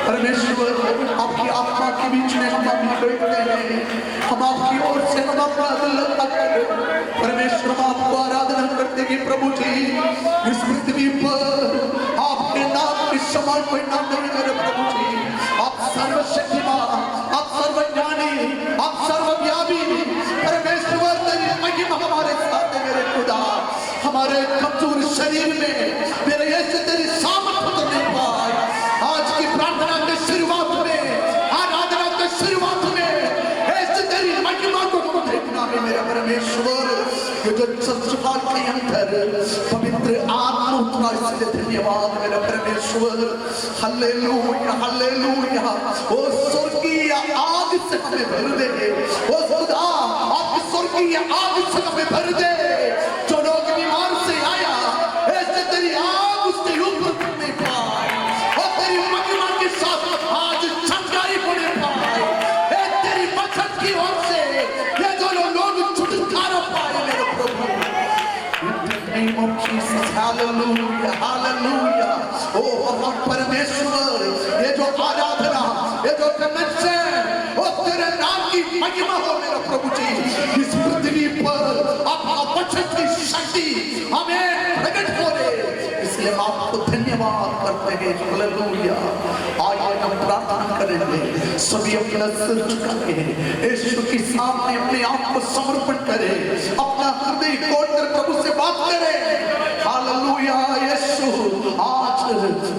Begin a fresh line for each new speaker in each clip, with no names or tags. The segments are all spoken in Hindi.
परमेश्वर आपकी आत्मा के बीच में हम बैठते हैं, हम आपकी ओर से हम अपना दिल करें। परमेश्वर हम आपको आराधना करते हैं प्रभु जी। इस पृथ्वी पर आपके नाम के समान कोई नाम नहीं मेरे प्रभु जी। आप सर्वशक्तिमान, आप सर्वज्ञानी, आप सर्वव्यापी। परमेश्वर तेरी महिमा हमारे साथ है मेरे खुदा। हमारे कमजोर शरीर में मेरे यीशु तेरी सामर्थ तो नहीं पाई। आज की प्रार्थना के शुरुआत में, आराधना के शुरुआत में ऐसे तेरी महिमा को हम देखना है मेरा परमेश्वर। ये जो संसार के अंदर पवित्र आत्मा उतरा, इसलिए धन्यवाद मेरा परमेश्वर। Hallelujah hallelujah. ओ स्वर्गीय आग से हमें भर दे, ओ खुदा आपकी स्वर्गीय आग से हमें भर दे। जो लोग बीमार से आया, ऐसे तेरी आग उसके ऊपर नहीं पाए और तेरी महिमा के साथ आज चंगाई होने पाए। तेरी बचत की ओर से ये जो लोग छुटकारा पाए मेरे प्रभु। In the name of Jesus, hallelujah, hallelujah. ओ भगवान परमेश्वर, ये जो आराधना, ये जो कनेक्शन, वो तेरे नाम की महिमा हो मेरा प्रभु जी। इस पृथ्वी पर आपका वचन की शक्ति हमें प्रकट हो रहे, इसलिए आपको धन्यवाद करते हैं। हालेलुया। आज हम प्रार्थना करेंगे, सभी अपना सिर झुकाएं, यीशु के सामने अपने आप को समर्पण करें, अपना हृदय खोलकर प्रभु से बात करें। हालेलुया। यीशु आज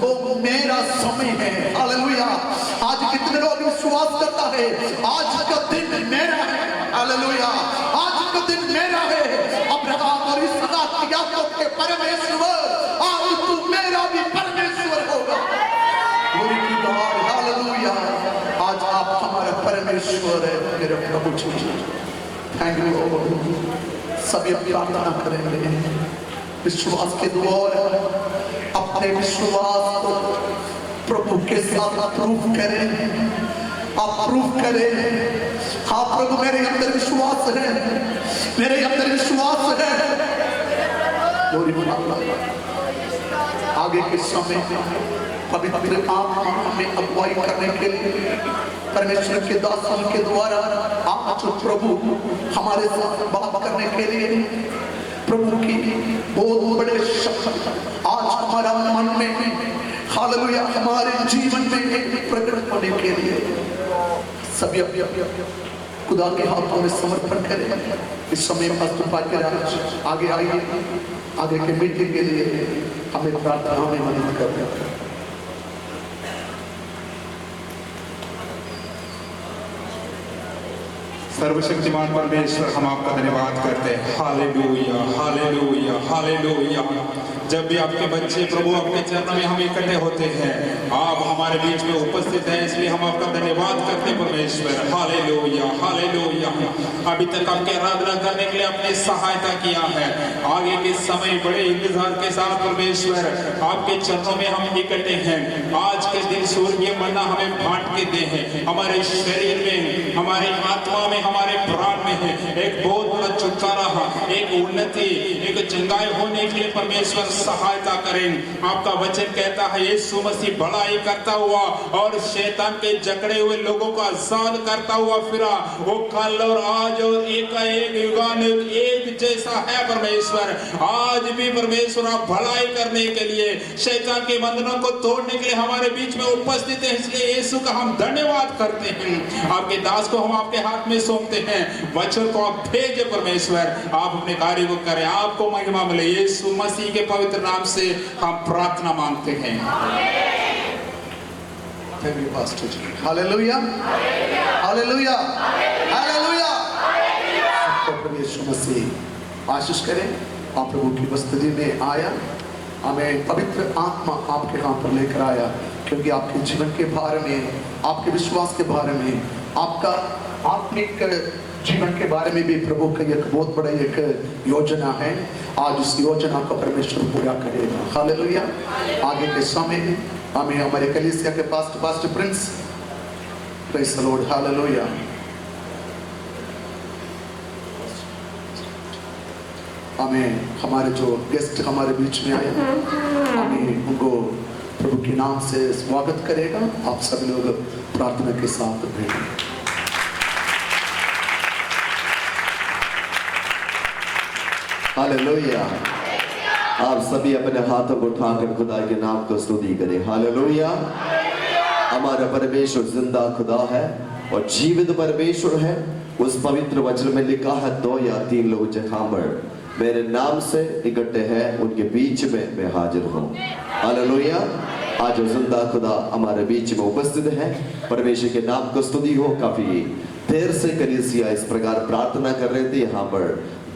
वो मेरा समय है। हालेलुया। आज कितने लोग विश्वास करता है आज का दिन मेरा है। हालेलुया। आज का दिन मेरा है। अब्राहम और इसहाक की याकूब के परमेश्वर, आज तू मेरा भी परमेश्वर होगा। Glory to God. हालेलुया। आज आप हमारा परमेश्वर है मेरे प्रभु जी। Thank you Lord. सभी प्रार्थना करेंगे विश्वास के द्वारा, अपने विश्वास को प्रभु के साथ प्रूफ करें। आप प्रूफ करें, हाँ प्रभु मेरे अंदर विश्वास है, मेरे अंदर विश्वास है। आगे के समय पवित्र आत्मा हमें अगुवाई करने के लिए परमेश्वर के दासों के द्वारा आज प्रभु हमारे साथ बात करने के लिए प्रभु की बहुत बड़े शब्द आज हमारा मन में, हालेलुया, हमारे जीवन में प्रकट होने के लिए सभी खुदा के हाथों में समर्पण करें। इस समय आगे आइए, आगे के मीटिंग के लिए हमें प्रार्थना में मदद करें।
सर्वशक्तिमान परमेश्वर, हम आपका धन्यवाद करते हैं। Hallelujah hallelujah hallelujah. जब भी आपके बच्चे प्रभु आपके चरणों में हम इकट्ठे होते हैं, आप हमारे बीच में उपस्थित हैं, इसलिए हम आपका धन्यवाद करते हैं परमेश्वर। Hallelujah hallelujah. अभी तक आपके आराधना करने के लिए आपने सहायता किया है। आगे के समय बड़े इंतजार के साथ परमेश्वर आपके चरणों में हम इकट्ठे हैं। आज के दिन स्वर्गीय मन्ना हमें बांट के दे हैं। हमारे शरीर में, हमारे आत्मा में, हमारे प्राण में है एक बहुत बड़ा छुटकारा, एक उन्नति, एक चंगाई होने के लिए परमेश्वर सहायता करें। आपका वचन कहता है यीशु मसीह भलाई करता हुआ और शैतान के जकड़े हुए लोगों को आजाद करता हुआ फिरा। वो कल और आज और एक युगानुयुग एक जैसा है परमेश्वर। आज भी परमेश्वर आप भलाई करने के लिए, शैतान के बंधनों को तोड़ने के लिए हमारे बीच में उपस्थित है। इसलिए यीशु का हम धन्यवाद करते हैं। आपके दास को हम आपके हाथ में सौंपते हैं। वचन को आप भेजे परमेश्वर, आप अपने कार्य को करें, आपको महिमा मिले। यीशु मसीह के पवित्र नाम से हम प्रार्थना मांगते हैं।
Hallelujah hallelujah hallelujah. सबको यीशु मसीह आशीष करें। आप प्रभु की उपस्थिति में आया, हमें पवित्र आत्मा आपके यहाँ पर लेकर आया, क्योंकि आपके जीवन के बारे में, आपके विश्वास के बारे में, आपका आत्मिक जीवन के बारे में भी प्रभु का एक बहुत बड़ा एक योजना है। आज इस योजना को परमेश्वर पूरा करेगा। हालेलुया। आगे के समय आमीन। हमारे कलीसिया के pastor Prince, praise the Lord, hallelujah. आमीन। हमारे जो गेस्ट हमारे बीच में आए, आमीन, उनको प्रभु के नाम से स्वागत करेगा। आप सभी लोग प्रार्थना के साथ भेंटें।
हालेलुया। आप सभी अपने हाथों को उठाकर खुदा के नाम को स्तुति करें। हालेलुया। हमारा परमेश्वर जिंदा खुदा है और जीवित परमेश्वर है। उस पवित्र वचन में लिखा है, 2 या 3 लोग जहां पर मेरे नाम से इकट्ठे हैं, उनके बीच में मैं हाजिर हूँ। हालेलुया। आज जिंदा खुदा हमारे बीच में उपस्थित है। परमेश्वर के नाम को स्तुति हो। काफी देर से कलीसिया इस प्रकार प्रार्थना कर रहे थे यहाँ पर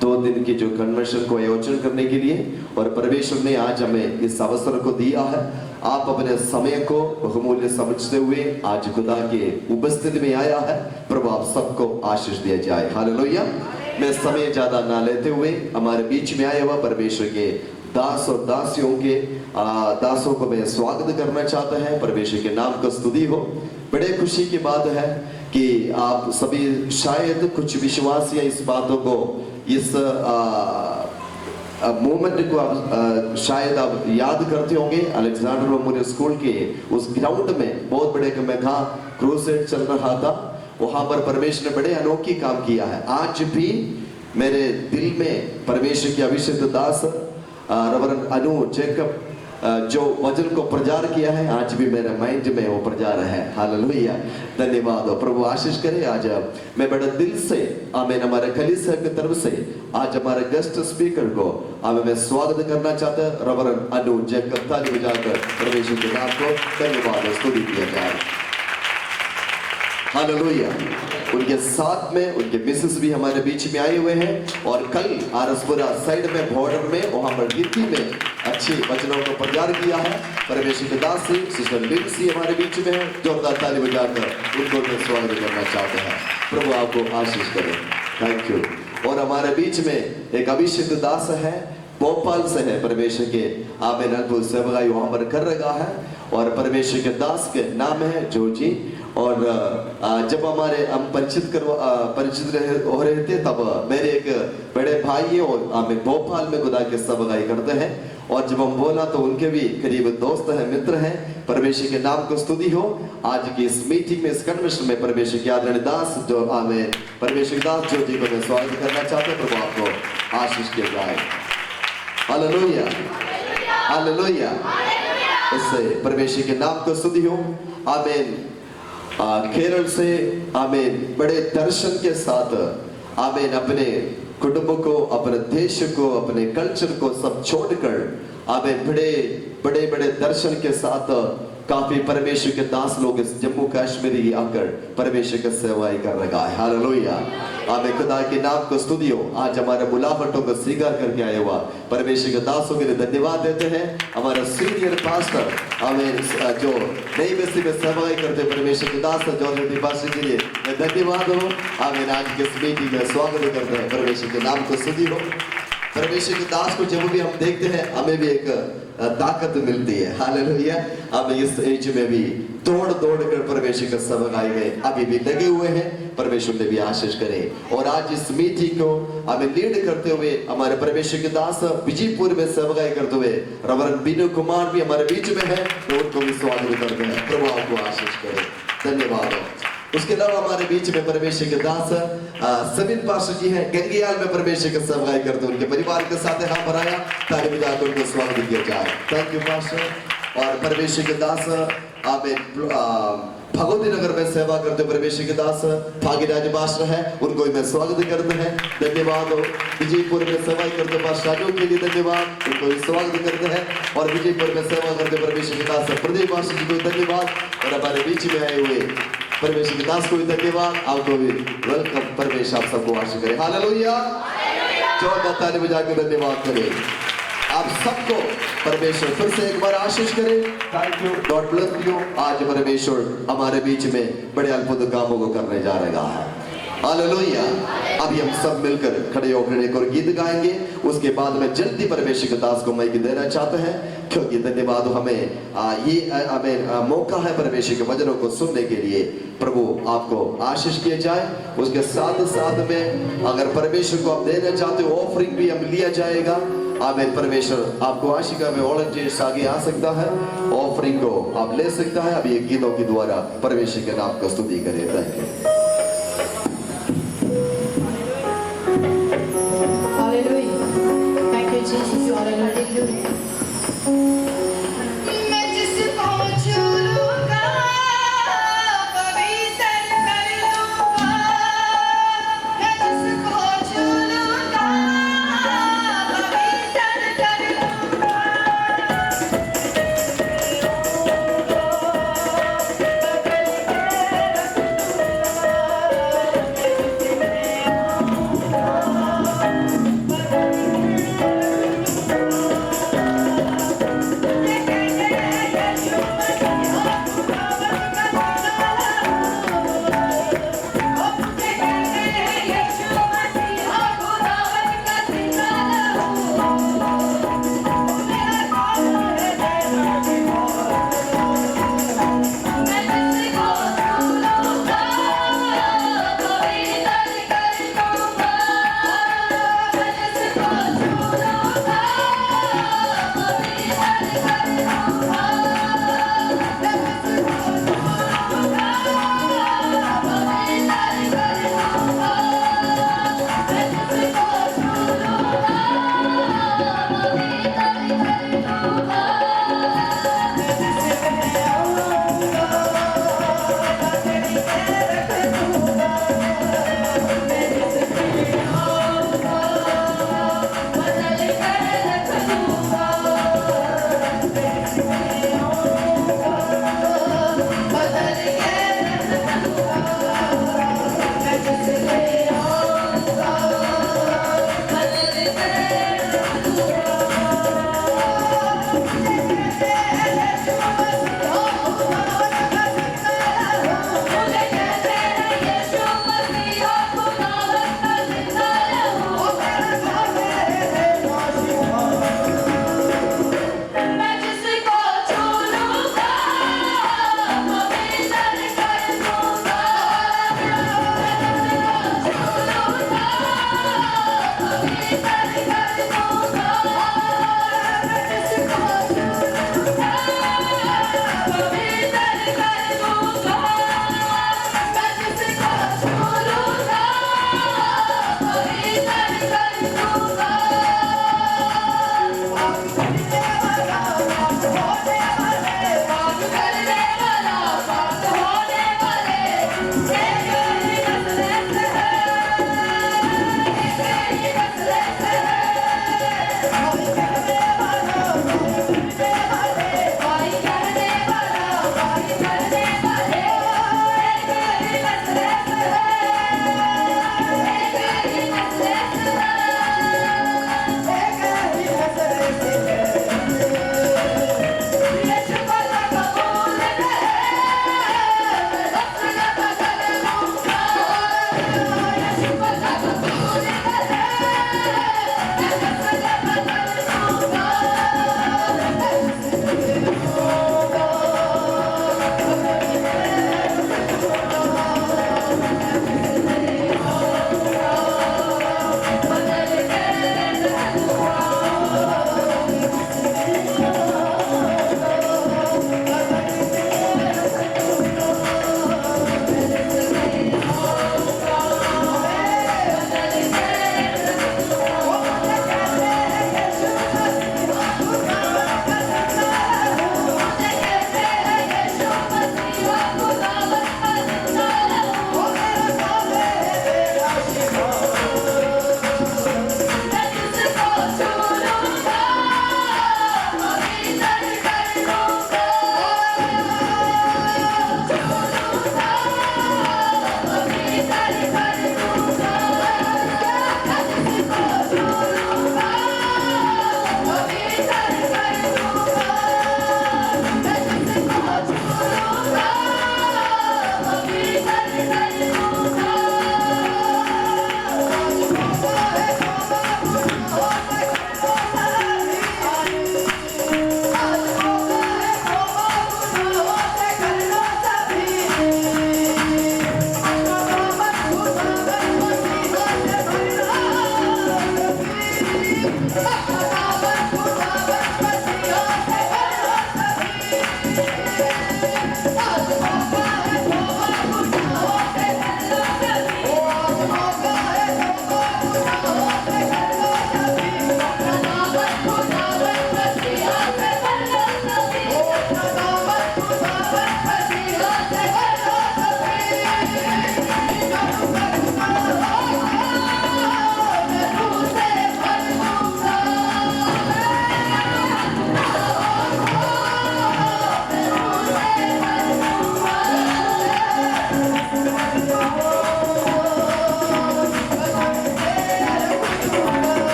2 दिन की जो कन्वेंशन को आयोजन करने के लिए, और परमेश्वर ने आज हमें इस अवसर को दिया है। आप अपने समय को बहुमूल्य समझते हुए आज खुदा के उपस्थिति में आया है। प्रभु आप सबको आशीष दिया जाए। हालेलुया। मैं समय ज्यादा ना लेते हुए हमारे बीच में आए हुआ परमेश्वर के दास और दासियों के दासों को मैं स्वागत करना चाहता है। परमेश्वर के नाम को स्तुति हो। बड़े खुशी की बात है कि आप सभी शायद कुछ विश्वासी इस बातों को, इस मोमेंट को आप शायद आप याद करते होंगे। अलेक्जेंडर मेमोरियल स्कूल के उस ग्राउंड में बहुत बड़े मेगा क्रूसेड चल रहा था। वहां पर परमेश्वर ने बड़े अनोखी काम किया है। आज भी मेरे दिल में परमेश्वर के अभिषिक्त दास रेवरेंड अनु जैकब जो वचन को प्रचार किया है, आज भी मेरे माइंड में वो प्रचार है। हालेलुया। धन्यवाद। प्रभु आशीष करे। आज मैं बड़े दिल से आमीन हमारे कलीसिया की तरफ से आज हमारे गेस्ट स्पीकर को मैं स्वागत करना चाहता हूं। रेवरेंड अनु जैकब, ताली बजाकर परमेश्वर के नाम को धन्यवाद स्तुति किया जाए। हालेलुया। उनके साथ में उनके मिसेस भी हमारे बीच में आए हुए हैं। और कल आरसपुरा साइड में बॉर्डर में वहां पर गिनती में अच्छे वचनों को प्रचार किया है। परमेश्वर के दास सिस्टर लिंसी हमारे बीच में है। जोरदार ताली बजाकर उनको मैं स्वागत करना चाहते हैं। प्रभु आपको आशीष करे। Thank you. और हमारे बीच में एक अभिषेक दास है, भोपाल से है। परमेश्वर के आमीन अद्भुत सेवकाई वहां पर कर रहा है। और परमेश्वर के दास के नाम है जोजी। और जब हम परिचित हो रहे थे, तब मेरे एक बड़े भाई है और हमें भोपाल में खुदा के सेवकाई करते हैं। और जब हम बोला तो उनके भी करीब दोस्त हैं, मित्र हैं। परमेश्वर के नाम को स्तुति हो। आज की इस मीटिंग में, इस कन्वेंशन में परमेश्वर के आदरणीय दास जो हमें परमेश्वर के दास जो जी को मैं स्वागत करना चाहता हूँ। प्रभु आपको आशीष किया जाए। हालेलुया। हालेलुया। इससे परमेश्वर के नाम को स्तुति हो। आमीन। केरल से आमीन बड़े दर्शन के साथ आमीन अपने कुटुंब को, अपने देश को, अपने कल्चर को सब छोड़कर आमीन बड़े दर्शन के साथ काफी परमेश्वर के दास लोग इस जम्मू कश्मीर आकर परमेश्वर की सेवाएं कर रहा है। हालेलुया। आमीन। खुदा के नाम को स्तुति हो। आज हमारे बुलावटों को स्वीकार करके आए हुआ परमेश्वर के दासों के लिए धन्यवाद देते हैं। हमारा सीनियर पास्टर आमीन जो नई बस्ती में सेवाएं करते परमेश्वर के दास जॉर्ज पास्टर के लिए मैं धन्यवाद हो। आमीन। आज के इस मीटिंग में स्वागत करते हैं। परमेश्वर के नाम को स्तुति हो। परमेश्वर के दास को जब भी हम देखते हैं हमें भी एक ताकत मिलती है। हालेलुया। अब इस एज में भी दौड़ कर परमेश्वर का सबक आए गए, अभी भी लगे हुए हैं। परमेश्वर ने भी आशीष करे। और आज इस मीटिंग को हमें लीड करते हुए हमारे परमेश्वर के दास विजयपुर में सेवकाई करते हुए रेवरेंड बिनु कुमार भी हमारे बीच में है। तो उनको भी स्वागत करते हैं। प्रभु आपको आशीष करे। धन्यवाद। उसके अलावा हमारे बीच में परमेश्वर के दास सबिन पास्टर जी हैं, गंगियाल में परमेश्वर का सेवकाई करते उनके परिवार के साथ यहाँ पर आया। ताली बजाकर उनको स्वागत किया जाए। Thank you pastor. और परमेश्वर के दास आमीन भगवती नगर में सेवा करते परमेश्वर के दास भागीराज पास्टर है, उनको भी मैं स्वागत करते हैं। धन्यवाद। विजयपुर में सेवा करते पास्टर राजू के लिए धन्यवाद, उनको भी स्वागत करते हैं। और विजयपुर में सेवा करते परमेश्वर के दास प्रदीप पास्टर जी को धन्यवाद। और हमारे बीच में आए हुए परमेश्वर के दास को भी धन्यवाद। आपको भी वेलकम। परमेश्वर आप सबको आशीष करे। हालेलुया। जोरदार ताली बजाकर धन्यवाद करें। आप सबको परमेश्वर फिर से एक बार आशीष करे। Thank you. God bless you. आज परमेश्वर हमारे बीच में बड़े अद्भुत कामों को करने जा रहा है। हालेलुया। अभी हम सब मिलकर खड़े होकर एक और गीत गाएंगे, उसके बाद में जल्दी परमेश्वर के दास को माइक देना चाहते हैं, क्योंकि धन्यवाद हमें मौका है परमेश्वर के वचनों को सुनने के लिए। प्रभु आपको आशीष किया जाए। उसके साथ साथ में अगर परमेश्वर को आप देना चाहते हो, ऑफरिंग भी हम लिया जाएगा। आमीन। परमेश्वर आपको आशीष में वॉलंटियर्स आगे आ सकता है, ऑफरिंग को आप ले सकता है। अब ये गीतों के द्वारा परमेश्वर के नाम को स्तुति करें। Thank you.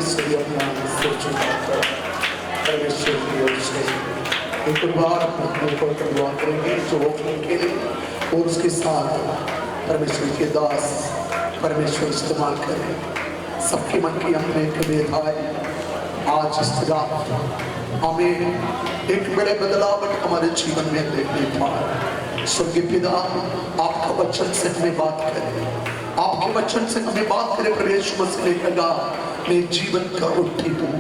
से भी अपना सिर झुकाकर परमेश्वर की ओर से एक बार अपने ऊपर दुआ करेंगे जो के लिए और उसके साथ परमेश्वर के दास परमेश्वर इस्तेमाल करें। सबके मन की हमें कमेत आए आज इस रात हमें एक बड़े बदलाव हमारे जीवन में देखने पाए। स्वर्गीय पिता आपका वचन से हमें बात करें, आपके वचन से हमें बात करें। परमेश्वर मसीह ने कहा मैं जीवन का रोटी हूँ।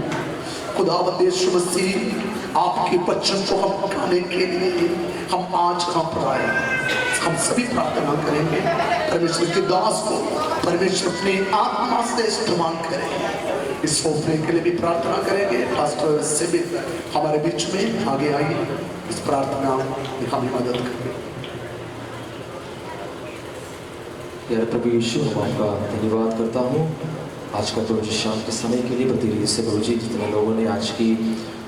खुदावंद यीशु मसीह आपके वचन को हम खाने के लिए हम आज यहाँ पर आए। हम सभी प्रार्थना करेंगे परमेश्वर के दास को परमेश्वर अपनी आत्मा से इस्तेमाल करें। इस सोफे के लिए भी प्रार्थना करेंगे। पास्टर से भी हमारे बीच में आगे आइए, इस प्रार्थना में हमें मदद करें।
यार प्रभु यीशु हम आपका धन्यवाद करता हूँ आज का प्रभु जी शाम के समय के लिए। प्रति से प्रभु जी जितने लोगों ने आज की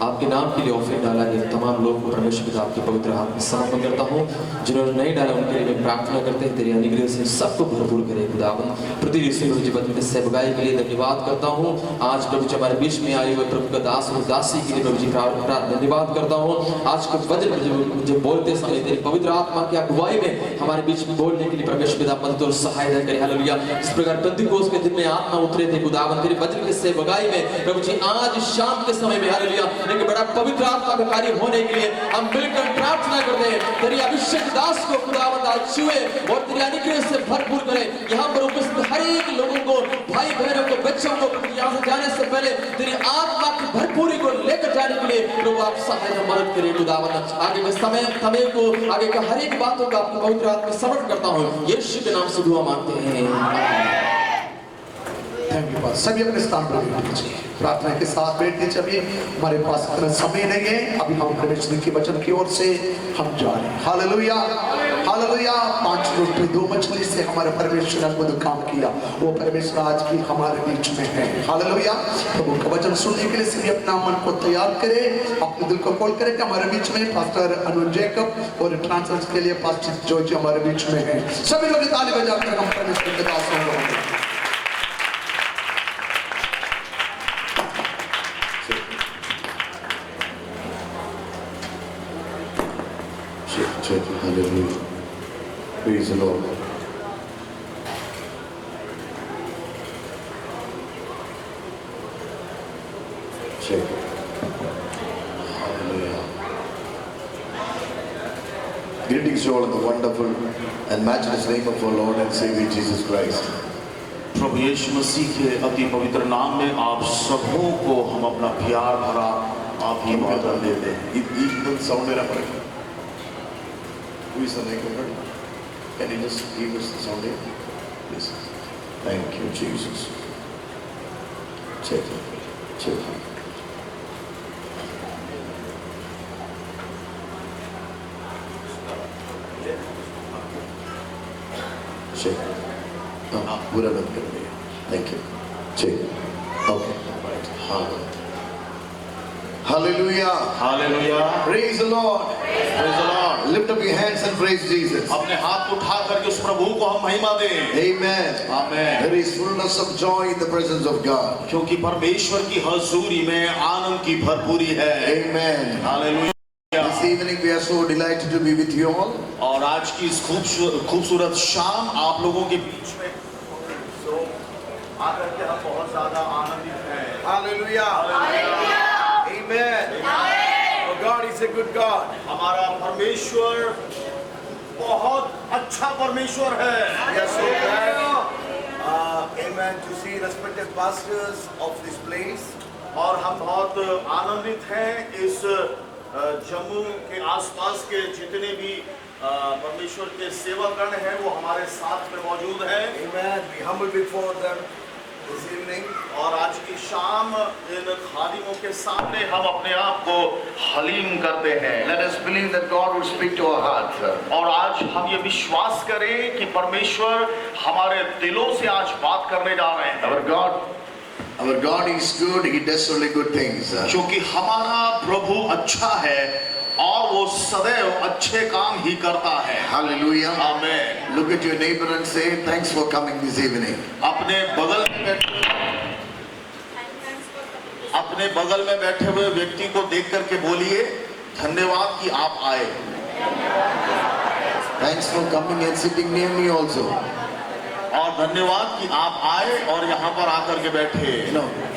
आपके नाम के लिए ऑफरिंग डाला है तमाम लोग को परमेश्वर पिता आपके पवित्र हाथ में समर्पण करता हूँ। जिन्होंने नहीं डाला उनके लिए मैं प्रार्थना करते हैं तेरे अनुग्रह से सबको भरपूर करे खुदावन। प्रति प्रभु जी बदलते सेवकाई के लिए धन्यवाद करता हूँ। आज प्रभु जी हमारे बीच में आए हुए प्रभु का दास और दासी के लिए प्रभु जी धन्यवाद करता हूँ। आज के वचन जो बोलते समय तेरी पवित्र आत्मा की अगुवाई में हमारे बीच में बोलने के लिए परमेश्वर पिता मदद और सहायता करे। हालेलुया। इस प्रकार पेंतिकोस्त के दिन में आत्मा उतरे थे खुदावन तेरे वचन के सेवकाई में प्रभु जी आज शाम के समय में हालेलुया एक बड़ा पवित्र आत्मा का कार्य होने के लिए हम मिलकर प्रार्थना करते हैं। तेरी अभिषेक दास को खुदावंद आज छुए और तेरे अनुग्रह से भरपूर करे। यहाँ पर उपस्थित हर एक लोगों को भाई बहनों को बच्चों को यहाँ से जाने से पहले तेरी आत्मा की भरपूरी को लेकर जाने के लिए प्रभु आप सहायता मदद करें खुदावंद। आगे के समय को आगे का हर एक बातों का आपकी पवित्र आत्मा समर्पण करता हूँ यीशु के नाम से दुआ मांगते हैं।
Thank you pass. सभी अपने स्थान पर बैठ लीजिए। प्रार्थना के साथ बैठ लीजिए। अभी हमारे पास इतना समय नहीं है। अभी हम परमेश्वर के वचन की ओर से हम जा रहे हैं। Hallelujah hallelujah. 5 रोटी 2 मछली से हमारे परमेश्वर ने अद्भुत काम किया। वो परमेश्वर आज भी हमारे बीच में है। हालेलुया। प्रभु का वचन सुनने के लिए सभी अपना मन को तैयार करें, अपने दिल को खोल करें। हमारे बीच में पास्टर अनुज जैकब और ट्रांसलेशन के लिए पास्टर जॉर्ज हमारे बीच में है। सभी लोग ताली बजाकर हम परमेश्वर के दास होंगे।
Hallelujah. Praise the Lord. Check. Hallelujah. Greetings to all in the wonderful and matchless name of our Lord and Savior Jesus Christ.
प्रभु यीशु मसीह के अति पवित्र नाम में आप सबों को हम अपना प्यार भरा आप ही वादा देते हैं।
Equal sound in our Who is the microphone? Can you just give us the sound here? Please. Thank you, Jesus. Check. Check. Check. Pura mat kar diya. Thank you. Check. Okay. Right. Hallelujah.
Hallelujah.
Praise the Lord.
Praise the Lord।
Lift up your hands and praise Jesus.
अपने हाथ उठा करके उस प्रभु को हम महिमा दें।
Amen.
Amen.
There is fullness of joy in the presence of God.
क्योंकि परमेश्वर की हजूरी में आनंद की भरपूरी है।
Amen.
Hallelujah.
This evening we are so delighted to be with you all.
और आज की इस खूबसूरत शाम आप लोगों के बीच में आकर के हम बहुत ज्यादा आनंदित हैं।
Hallelujah. Amen. Oh, God is a good God.
हमारा परमेश्वर बहुत अच्छा परमेश्वर है।
We are so glad, amen, to see respected pastors of this place.
और हम बहुत आनंदित हैं इस जम्मू के आसपास के जितने भी परमेश्वर के सेवकगण हैं वो हमारे साथ में मौजूद हैं।
Amen. We humble before them this evening.
और आज की शाम इन खादिमों के सामने हम अपने आप को हलीम करते हैं।
Let us believe that God will speak to our hearts.
और आज हम ये विश्वास करें कि परमेश्वर हमारे दिलों से आज बात करने जा रहे हैं।
Our God is good. He does only good things.
क्योंकि हमारा प्रभु अच्छा है और वो सदैव अच्छे काम ही करता है।
Hallelujah.
Amen.
Look at your neighbor and say, thanks for coming this evening.
अपने बगल में बैठे अपने बगल में बैठे हुए व्यक्ति को देख करके बोलिए, धन्यवाद कि आप आए।
Thanks for coming and sitting near me also.
और धन्यवाद कि आप आए और यहाँ पर आकर के बैठे।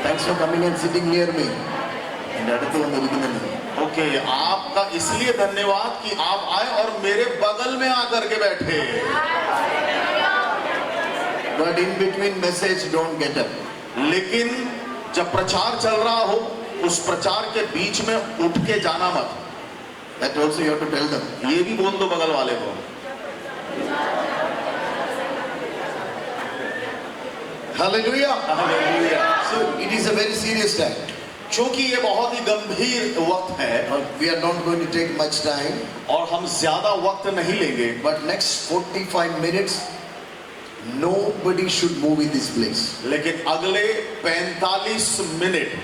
Thanks for coming and sitting near me. എൻ്റെ അടുത്ത് വന്നിരിക്കുന്നുണ്ട്.
ओके, आपका इसलिए धन्यवाद कि आप आए और मेरे बगल में आकर के बैठे।
But in between message don't get up.
लेकिन जब प्रचार चल रहा हो, उस प्रचार के बीच में उठ के जाना मत।
That also you have to tell them.
ये भी बोल दो बगल वाले को।
Hallelujah.
Hallelujah.
So it is a very serious time.
क्योंकि ये बहुत ही गंभीर वक्त है
We are not going to take much time.
और हम ज्यादा वक्त नहीं लेंगे,
But next 45 minutes, nobody should move in this place.
लेकिन अगले 45 मिनट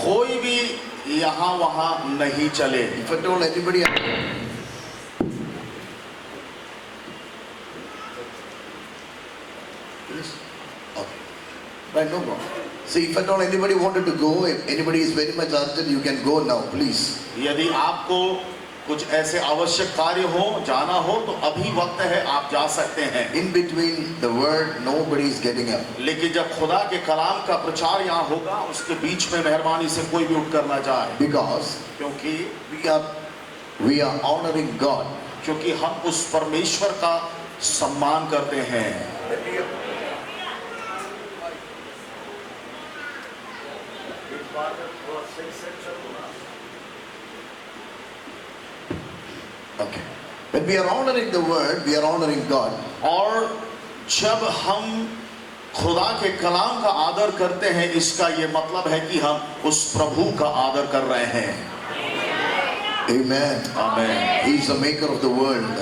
कोई भी यहाँ वहाँ नहीं चले।
If at all anybody, okay, right, no problem. See, if at all anybody wanted to go, if anybody is very much urgent, you can go now, please.
यदि आपको कुछ ऐसे आवश्यक कार्य हो, जाना हो, तो अभी वक्त है, आप जा सकते हैं।
In between the word, nobody is getting up.
लेकिन जब खुदा के कलाम का प्रचार यहाँ होगा, उसके बीच में मेहरबानी से कोई भी उठ कर ना जाए,
Because
क्योंकि
we are honoring God.
क्योंकि हम उस परमेश्वर का सम्मान करते हैं।
Okay. When we are honoring the word, we are honoring God.
और जब हम खुदा के कलाम का आदर करते हैं, इसका ये मतलब है कि हम उस प्रभु का आदर कर रहे हैं।
Amen.
आमीन।
He is the maker of the world.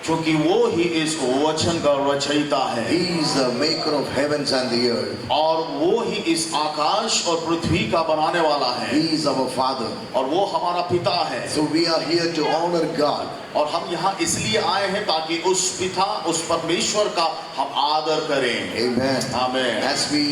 क्योंकि वो ही इस वचन का रचयिता है।
He is the maker of heavens and the earth.
और वो ही इस आकाश और पृथ्वी का बनाने वाला है।
He is our Father.
और वो हमारा पिता है।
So we are here to honor God.
और हम यहाँ इसलिए आए हैं ताकि उस पिता, उस परमेश्वर का हम आदर करें।
Amen.
आमीन।
As we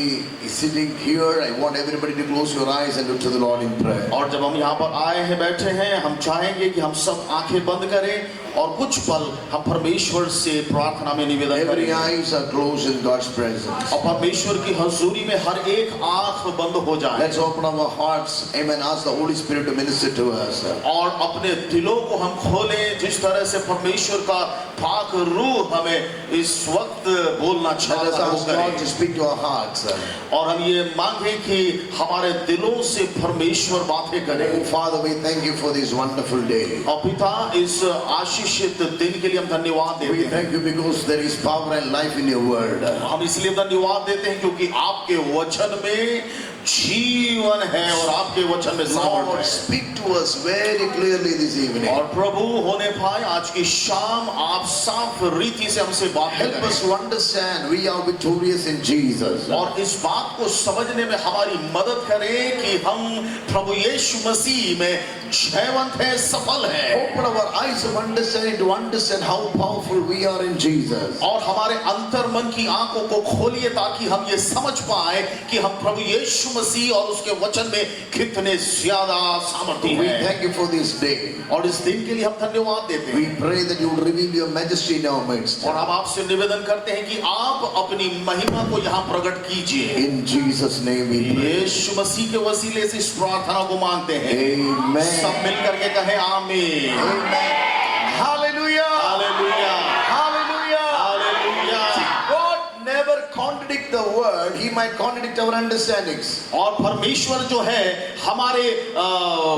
is sitting here, I want everybody to close your eyes and look to the Lord in prayer.
और जब हम यहाँ पर आए हैं, बैठे हैं, हम चाहेंगे कि हम सब आंखें बंद करें और कुछ पल हम परमेश्वर से प्रार्थना में निवेदन
Every
करें।
eyes are closed in God's presence.
और परमेश्वर की हजूरी में हर एक आंख बंद हो जाए।
Let's open our hearts. Amen. Ask the Holy Spirit to minister to us.
और अपने दिलों को हम खोलें, जिस तरह से परमेश्वर का पाक रूह हमें इस वक्त बोलना
Let us
चाहता है वो
ask God to
करें।
speak to our hearts.
और हम ये मांगे कि हमारे दिलों से परमेश्वर बातें
Oh,
करें।
Father, we thank you for this wonderful day.
और पिता, इस आशीषित दिन के लिए हम धन्यवाद
We
देते हैं।
thank you because there is power and life in your word.
हम इसलिए धन्यवाद देते हैं क्योंकि आपके वचन में जीवन है और आपके वचन में सामर्थ
Lord,
है।
speak to us very clearly this evening.
और प्रभु होने पाए आज की शाम आप साफ रीति से हमसे बात
Help us
करें
to understand we are victorious in Jesus.
और इस बात को समझने में हमारी मदद करें कि हम प्रभु यीशु मसीह में जयवंत हैं, सफल हैं।
Open our eyes of understanding to understand how powerful we are in Jesus.
और हमारे अंतर मन की आंखों को खोलिए ताकि हम ये समझ पाए कि हम प्रभु यीशु मसीह और उसके वचन में कितने ज्यादा सामर्थी
We
हैं।
thank you for this day.
और इस दिन के लिए हम धन्यवाद देते हैं।
We pray that you will reveal your majesty in our midst.
और हम आपसे निवेदन करते हैं कि आप अपनी महिमा को यहाँ प्रकट कीजिए।
In Jesus' name we pray.
यीशु मसीह के वसीले से इस प्रार्थना को मांगते हैं।
Amen.
सब मिलकर के कहें आमीन।
Amen. Hallelujah.
Hallelujah,
Hallelujah.
Hallelujah.
God never contradict the word. He might contradict our understandings.
और परमेश्वर जो है हमारे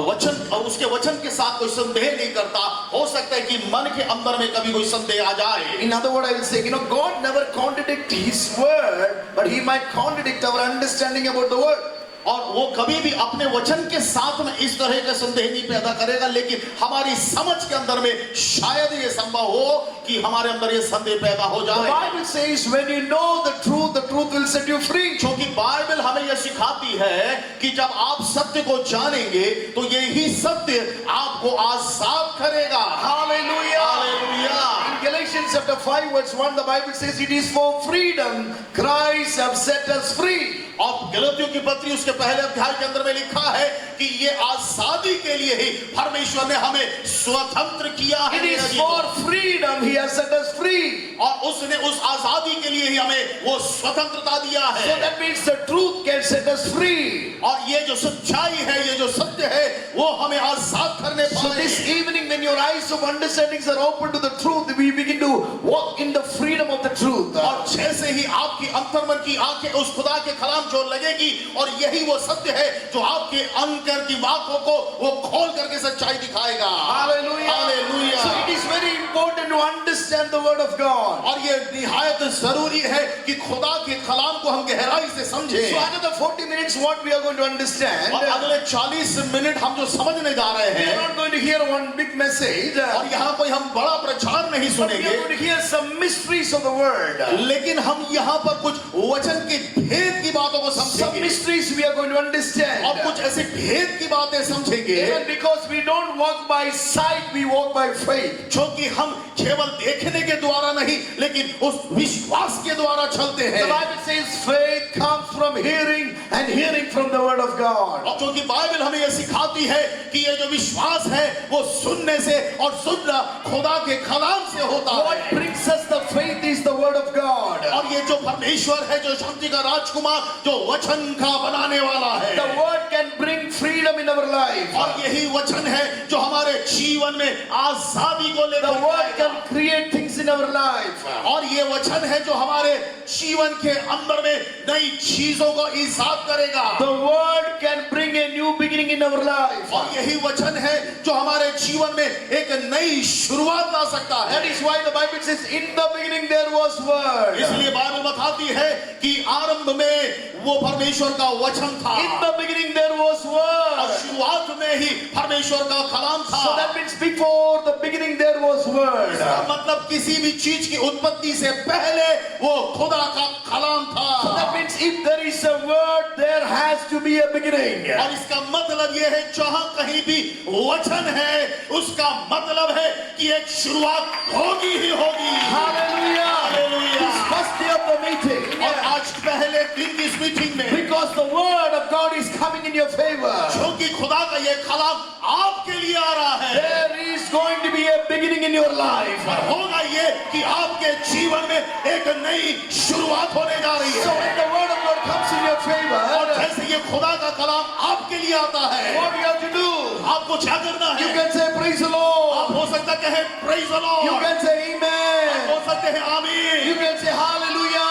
वचन, उसके वचन के साथ कोई संदेह नहीं करता। हो सकता है कि मन के अंदर में कभी कोई संदेह आ जाए।
In other words, I will say, God never contradict His word, but He might contradict our understanding about the word.
और वो कभी भी अपने वचन के साथ में इस तरह का संदेह नहीं पैदा करेगा, लेकिन हमारी समझ के अंदर में शायद ये संभव हो कि हमारे अंदर ये संदेह पैदा हो
The
जाए।
Bible says, when you know the truth will set you free.
क्योंकि बाइबल हमें यह सिखाती है कि जब आप सत्य को जानेंगे तो यही सत्य आपको आजाद करेगा।
Hallelujah.
Hallelujah.
In Galatians
Galatians chapter 5 verse 1, the Bible says it is for freedom Christ have set us free.
और गलतियों की पत्री उसके पहले अध्याय के अंदर में लिखा है कि ये आजादी के लिए ही परमेश्वर ने हमें स्वतंत्र किया है।
It is for freedom he has set us free.
और उसने उस आजादी के लिए ही हमें वो स्वतंत्रता दिया है।
So that means the truth can set us free.
और ये जो सच्चाई है, ये जो सत्य है, वो हमें आजाद करने
So this evening when your eyes of understandings are open to the truth, we begin to walk in the freedom of the truth.
और जैसे ही आपकी अंतर्मन की आंखें उस खुदा के कलाम जो लगेगी और यही वो सत्य है जो आपके अंतर की आंखों को वो खोल करके सच्चाई दिखाएगा।
Hallelujah.
Hallelujah.
So it is very important to understand the word of God.
और ये निहायत जरूरी है कि खुदा के कलाम को हम गहराई से समझें।
So another 40 minutes what we are going to understand.
और अगले 40 मिनट हम जो समझने जा रहे
We are
हैं
not going to hear one big message.
और यहाँ कोई हम बड़ा प्रचार नहीं
But we are
सुनेंगे,
going to hear some mysteries of the word.
लेकिन हम यहाँ पर कुछ वचन के भेद की बातों को
Some
समझेंगे
mysteries we are going to understand.
और कुछ ऐसे भेद की बातें समझेंगे
Even because we don't walk by sight, we walk by faith.
क्योंकि हम केवल देखने के द्वारा नहीं लेकिन उस विश्वास के द्वारा चलते
The
हैं।
Bible says faith comes from hearing and hearing from the word of God.
और क्योंकि बाइबल हमें यह सिखाती है कि ये जो विश्वास है वो सुनने से और सुनना खुदा के कलाम से होता है।
What brings us the faith is the word of God.
और ये जो परमेश्वर है, जो शांति का राजकुमार, जो वचन का बनाने वाला है,
The word can bring freedom in our life.
और यही वचन है जो हमारे जीवन में आजादी को
The
लेकर
word
आएगा।
can create things in our life.
और ये वचन है जो हमारे जीवन के अंदर में नई चीजों को ईजाद करेगा।
The word can bring a new beginning in our life.
और यही वचन है जो हमारे जीवन में एक नई शुरुआत ला सकता है।
That is why the Bible says in the beginning there was word.
इसलिए बाइबल बताती है कि आरंभ में वो परमेश्वर का वचन था
In the beginning there was
और
word.
शुरुआत में ही परमेश्वर का कलाम था।
So that means before the beginning there was word.
इसका मतलब किसी भी चीज की उत्पत्ति से पहले वो खुदा का कलाम था।
So that means if there is a word, there has to be a beginning.
और इसका मतलब ये है जहां कहीं भी वचन है उसका मतलब है कि एक शुरुआत होगी ही होगी।
Hallelujah.
Hallelujah.
This first day of the meeting.
और आज पहले दिन की इस मीटिंग में
Because the word of God is coming in your favor.
क्योंकि खुदा का ये कलाम आपके लिए आ रहा है,
There is going to be a beginning in your life.
पर होगा ये कि आपके जीवन में एक नई शुरुआत होने जा रही
So
है।
when the word of God comes in your
और
favor,
जैसे ये खुदा का कलाम आपके लिए आता है,
what you have to do?
आपको क्या करना
You
है?
can say praise the Lord.
आप हो सकता है कहे praise the Lord,
You can say
आप
amen.
हो सकते हैं आमीन,
You can say
हो
hallelujah.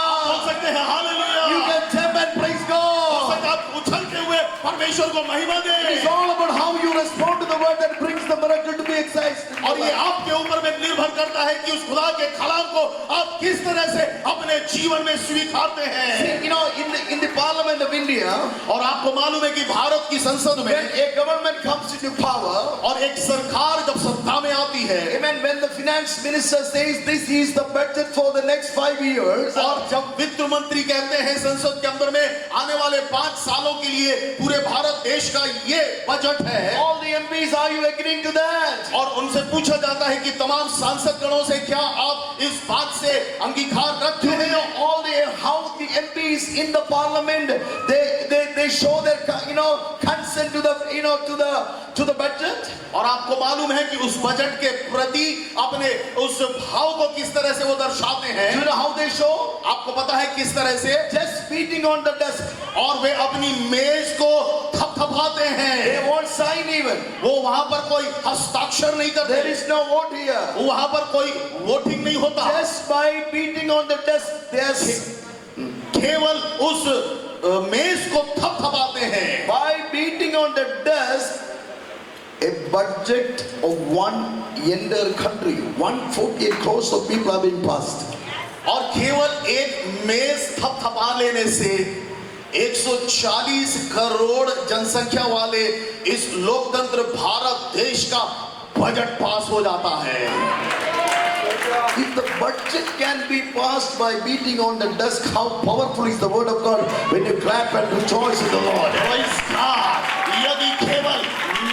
सकते हैं hallelujah,
You can jump and praise
हो
God.
सकता है आप उछलते हुए परमेश्वर को महिमा
It is
दें।
all about how you respond to the word that brings the miracle to be exercised.
और ये आपके ऊपर में निर्भर करता है कि उस खुदा के कलाम को आप किस तरह से अपने जीवन में स्वीकारते हैं।
See, you know, in the Parliament of India,
और आपको मालूम है कि भारत की संसद
when
में
a government comes into power,
और एक सरकार जब सत्ता में आती है,
amen, when the finance minister says this is the budget for the next 5 years,
और जब वित्त मंत्री कहते हैं संसद के अंदर में आने वाले 5 सालों के लिए पूरे भारत देश का ये बजट है,
all the MPs, are you agreeing to that?
और उनसे पूछा जाता है कि तमाम सांसद गणों से क्या आप इस बात से अंगीकार रखते
Do you
हैं?
know all how the MPs in the Parliament they show their consent to the budget?
और आपको मालूम है कि उस बजट के प्रति अपने उस भाव को किस तरह से वो दर्शाते
Do
हैं?
you know how they show?
आपको पता है किस तरह से?
Just beating on the desk.
और वे अपनी मेज को थपथपाते हैं।
They won't sign even.
वो वहां पर कोई हस्ताक्षर नहीं
There
करते,
is no vote here.
वहां पर कोई वोटिंग नहीं होता।
Just by beating on the desk, they are
केवल उस मेज को थपथपाते हैं।
by beating on the desk. A budget of one entire country, 148 crores of people have been passed.
और केवल एक मेज थपथपा लेने से 140 करोड़ जनसंख्या वाले इस लोकतंत्र भारत देश का बजट पास हो जाता है।
If the budget can be passed by beating on the desk, how powerful is the word of God when you clap and rejoice in the Lord?
Praise God! यदि केवल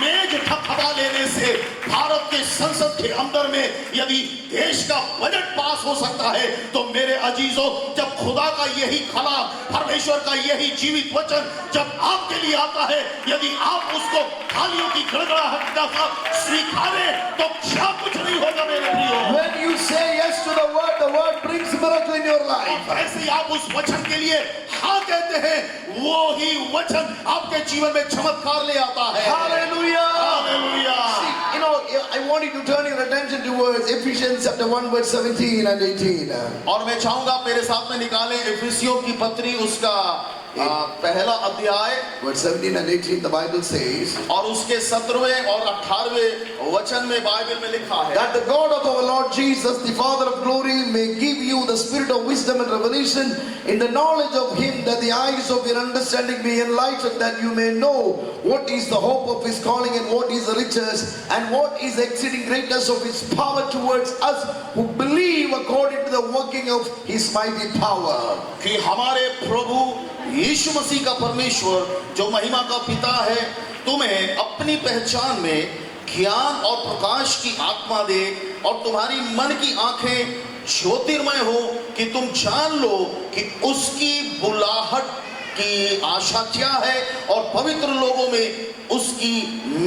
मेज हवा लेने से भारत के संसद के अंदर में यदि देश का बजट पास हो सकता है, तो मेरे अजीजों, जब खुदा का यही कलाम, परमेश्वर का यही जीवित वचन जब आपके लिए आता है, यदि आप उसको थालियों की गड़गड़ाहट के साथ स्वीकारें, तो क्या कुछ नहीं होगा मेरे प्रियो।
When you say yes to the word brings miracle in your life.
ऐसे आप उस वचन के लिए हाँ कहते हैं, वो ही वचन आपके जीवन में चमत्कार ले आता है।
Hallelujah.
Hallelujah.
See, I want you to turn your attention towards Ephesians chapter 1 verse 17 and 18.
और मैं चाहूंगा आप मेरे साथ में निकालें इफिसियों की पत्री, उसका पहला अध्याय
Verse 17 and 18, the Bible says
और उसके 17वें और 18वें वचन में बाइबल में लिखा है
that the God of our Lord Jesus, the Father of glory, may give you the spirit of wisdom and revelation in the knowledge of Him, that the eyes of your understanding be enlightened, that you may know what is the hope of His calling and what is the riches and what is the exceeding greatness of His power towards us who believe according to the working of His mighty power.
कि हमारे प्रभु यीशु मसीह का परमेश्वर जो महिमा का पिता है, तुम्हें अपनी पहचान में ज्ञान और प्रकाश की आत्मा दे और तुम्हारी मन की आंखें ज्योतिर्मय हो, कि तुम जान लो कि उसकी बुलाहट की आशा क्या है और पवित्र लोगों में उसकी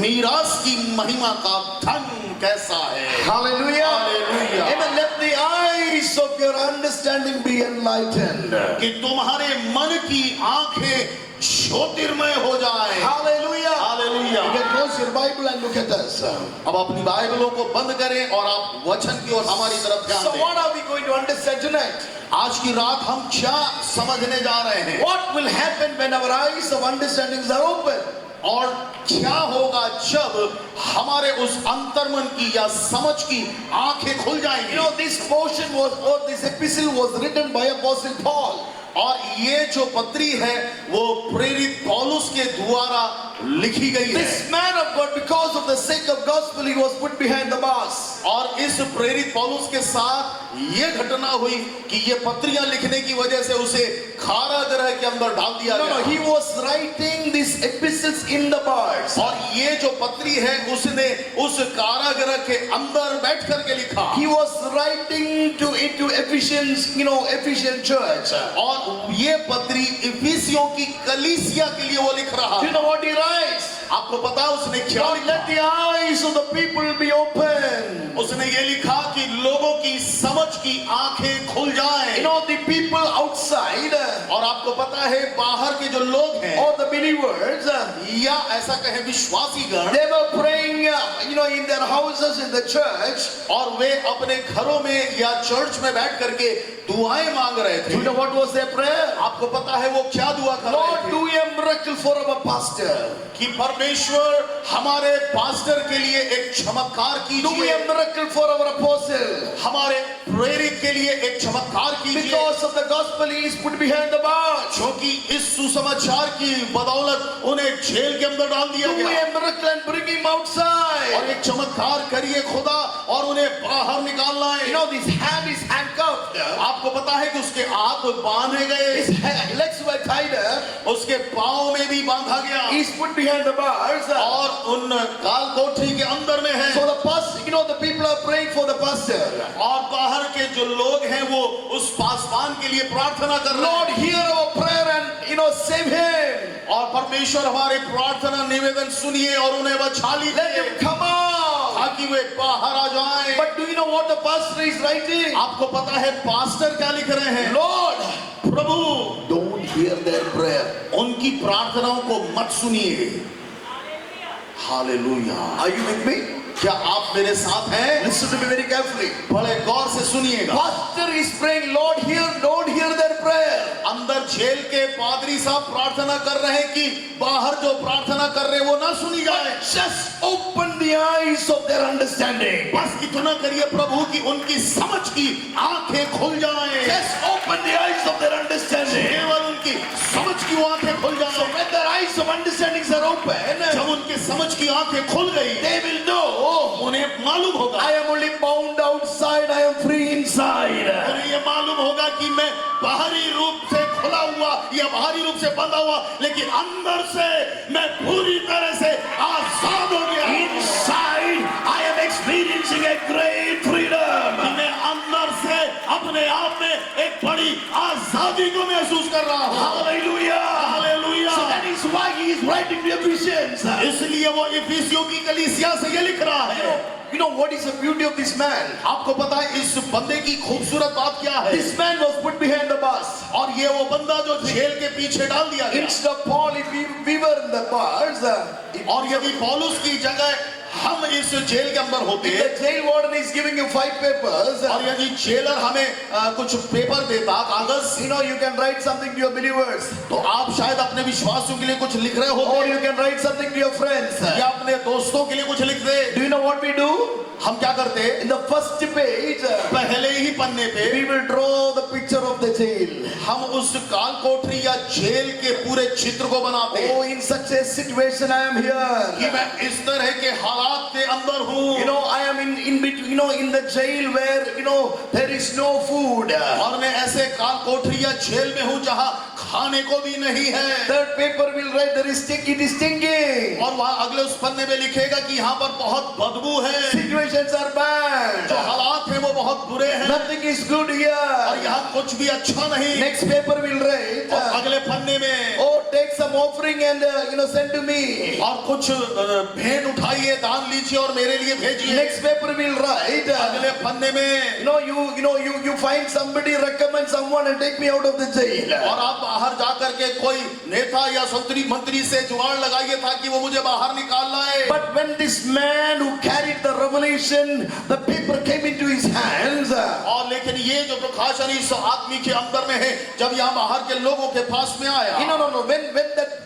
मीरास की महिमा का धन कैसा है।
Hallelujah.
Hallelujah.
Amen. Let the eyes of your understanding be enlightened.
कि तुम्हारे मन की आंखें ज्योतिर्मय हो जाए।
Hallelujah.
Hallelujah.
You can close your Bible and look at us.
अब अपनी बाइबलों को बंद करें और आप वचन की ओर हमारी तरफ ध्यान
So
दें।
what are we going to understand tonight?
आज की रात हम क्या समझने जा रहे हैं
What will happen when our eyes of understandings are open?
और क्या होगा जब हमारे उस अंतर्मन की या समझ की आंखें खुल जाएंगी।
This portion was, or this epistle was written by Apostle Paul.
और ये जो पत्री है वो प्रेरित पौलुस के द्वारा लिखी गई है।
This man of God, because of the sake of gospel, he was put behind the bars.
और इस प्रेरित पौलुस के साथ ये घटना हुई कि ये पत्रियां लिखने की वजह से उसे कारागृह के अंदर डाल दिया गया।
He was writing these epistles in the bars.
और ये जो पत्री है उसने उस कारागृह के अंदर बैठ करके लिखा।
He was writing into Ephesians, Ephesian church.
और ये पत्री इफिसियों की कलीसिया के लिए वो लिख रहा
Do you
है।
know what he writes?
आपको पता है उसने क्या
Lord,
लिखा?
let the eyes of the people be open.
उसने ये लिखा कि लोगों की समझ की आंखें खुल जाएं।
The people outside,
और आपको पता है बाहर के जो लोग हैं
or the believers,
या ऐसा कहें विश्वासी गण,
they were praying, in their houses in the church.
और वे अपने घरों में या चर्च में बैठ करके दुआएं मांग रहे थे।
Do you know what was their prayer?
आपको पता है वो क्या दुआ कर
Lord,
रहे थे?
do a miracle for our pastor.
कि परमेश्वर हमारे पास्टर के लिए एक चमत्कार
Do
कीजिए,
a miracle for our apostle.
हमारे प्रेरित के लिए एक चमत्कार कीजिए,
Because of the gospel, he is put behind the bars.
क्योंकि इस सुसमाचार की बदौलत उन्हें जेल के अंदर डाल दिया
Do
गया।
a miracle and bring him
और
outside.
एक चमत्कार करिए खुदा और उन्हें बाहर निकाल लाए।
His hand is handcuffed.
आपको पता है कि उसके हाथ बांधे
His
गए,
legs were tied up.
उसके पाँव में भी बांधा गया
He is put behind the bars.
और उन काल कोठरी के अंदर में है।
So the pastor, the people are praying for the pastor.
और बाहर के जो लोग हैं वो उस पासवान के लिए प्रार्थना कर रहे
Lord,
हैं।
hear our prayer and save him.
और परमेश्वर हमारे प्रार्थना निवेदन सुनिए और उन्हें बचा
Let
लीजिए
him come out.
ताकि वे बाहर आ जाएं।
But do you know what the pastor is writing?
आपको पता है पास्टर क्या लिख रहे हैं?
Lord,
Prabhu
don't hear their prayer.
उनकी प्रार्थनाओं को मत सुनिए। Hallelujah.
Are you with me?
क्या आप मेरे साथ हैं?
Listen to me very carefully.
बड़े गौर से सुनिएगा।
Pastor is praying, Lord, don't hear their prayer.
अंदर जेल के पादरी साहब प्रार्थना कर रहे हैं कि बाहर जो प्रार्थना कर रहे हैं वो ना सुनी जाए।
Just open the eyes of their understanding.
बस इतना करिए प्रभु कि उनकी समझ की आंखें खुल जाएं।
Just open the eyes of their understanding.
केवल उनकी समझ की आंखें खुल
So
जाएं।
when their eyes of understandings are open,
जब उनकी समझ की आंखें खुल गई,
they will know,
उन्हें मालूम होगा,
I am only bound outside, I am free inside.
उन्हें ये मालूम होगा कि मैं बाहरी रूप से खुला हुआ या बाहरी रूप से बंधा हुआ, लेकिन अंदर से मैं पूरी तरह से आजाद हो गया। अपने आप में एक बड़ी आजादी को महसूस कर रहा हूं।
Hallelujah.
Hallelujah.
So that is why he is writing to Ephesians.
इसलिए वो इफिसियों की कलीसिया से ये लिख रहा है।
You know what is the beauty of this man?
आपको पता है इस बंदे की खूबसूरत बात क्या है?
This man was put behind the bars.
और ये वो बंदा जो जेल के पीछे डाल दिया गया।
Instead of Paul, if we were in the bars,
और यदि पौलुस की जगह हम इस जेल के अंदर होते,
if the jail warden is giving you 5 papers,
और यदि जेलर हमें कुछ पेपर देता, कागज,
you know, you can write something to your believers,
तो आप शायद अपने विश्वासियों के लिए कुछ लिख रहे
or
होते,
you can write something to your friends.
या अपने दोस्तों के लिए कुछ लिख दे।
Do you know what we do?
हम क्या करते?
In the first page,
पहले ही पन्ने पे
we will draw the picture of the jail.
हम उस काल कोठरी या जेल के पूरे चित्र को बनाते।
Oh, in such a situation I am
कि
here.
मैं इस तरह के हालात के अंदर हूँ।
You know, I am in between, you know, in the jail where, you know, there is no food.
और मैं ऐसे काल कोठरी या जेल में हूँ जहाँ खाने को भी नहीं है।
Third paper will write there is it is stinking.
और वहाँ अगले उस पन्ने में लिखेगा कि यहाँ पर बहुत बदबू है।
Situations are bad.
जो हालात हैं वो बहुत बुरे हैं।
Nothing is good
और
here.
यहाँ कुछ भी अच्छा नहीं।
Next paper will write,
और अगले पन्ने में
oh, take some offering and, you know, send to me.
और कुछ भेंट उठाइए, दान लीजिए और मेरे लिए भेजिए।
Next paper will write,
अगले पन्ने में
you find somebody, recommend someone and take me out of the jail.
और आप बाहर जाकर के कोई नेता या मंत्री से जुगाड़ लगाइए ताकि वो मुझे बाहर निकाल लाए।
But when this man who carried the revelation, the paper came into his hands.
और लेकिन ये जो प्रकाशन इस आदमी के अंदर में है, जब यहाँ बाहर के लोगों के पास में आया,
No.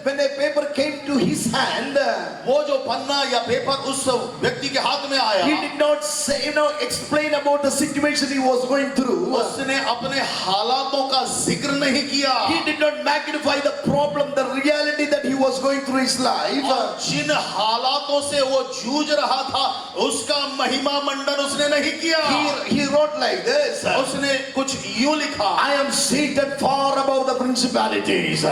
When a paper came to his hand,
वो जो पन्ना या पेपर उस व्यक्ति के हाथ में आया,
he did not say, explain about the situation he was going through.
उसने अपने हालातों का जिक्र नहीं किया।
He did not magnify the problem, the reality that he was going through his life.
और जिन हालातों से वो जूझ रहा था, उसका महिमा मंडन उसने नहीं किया।
He wrote like this,
उसने कुछ यूं लिखा,
I am seated far above the principalities.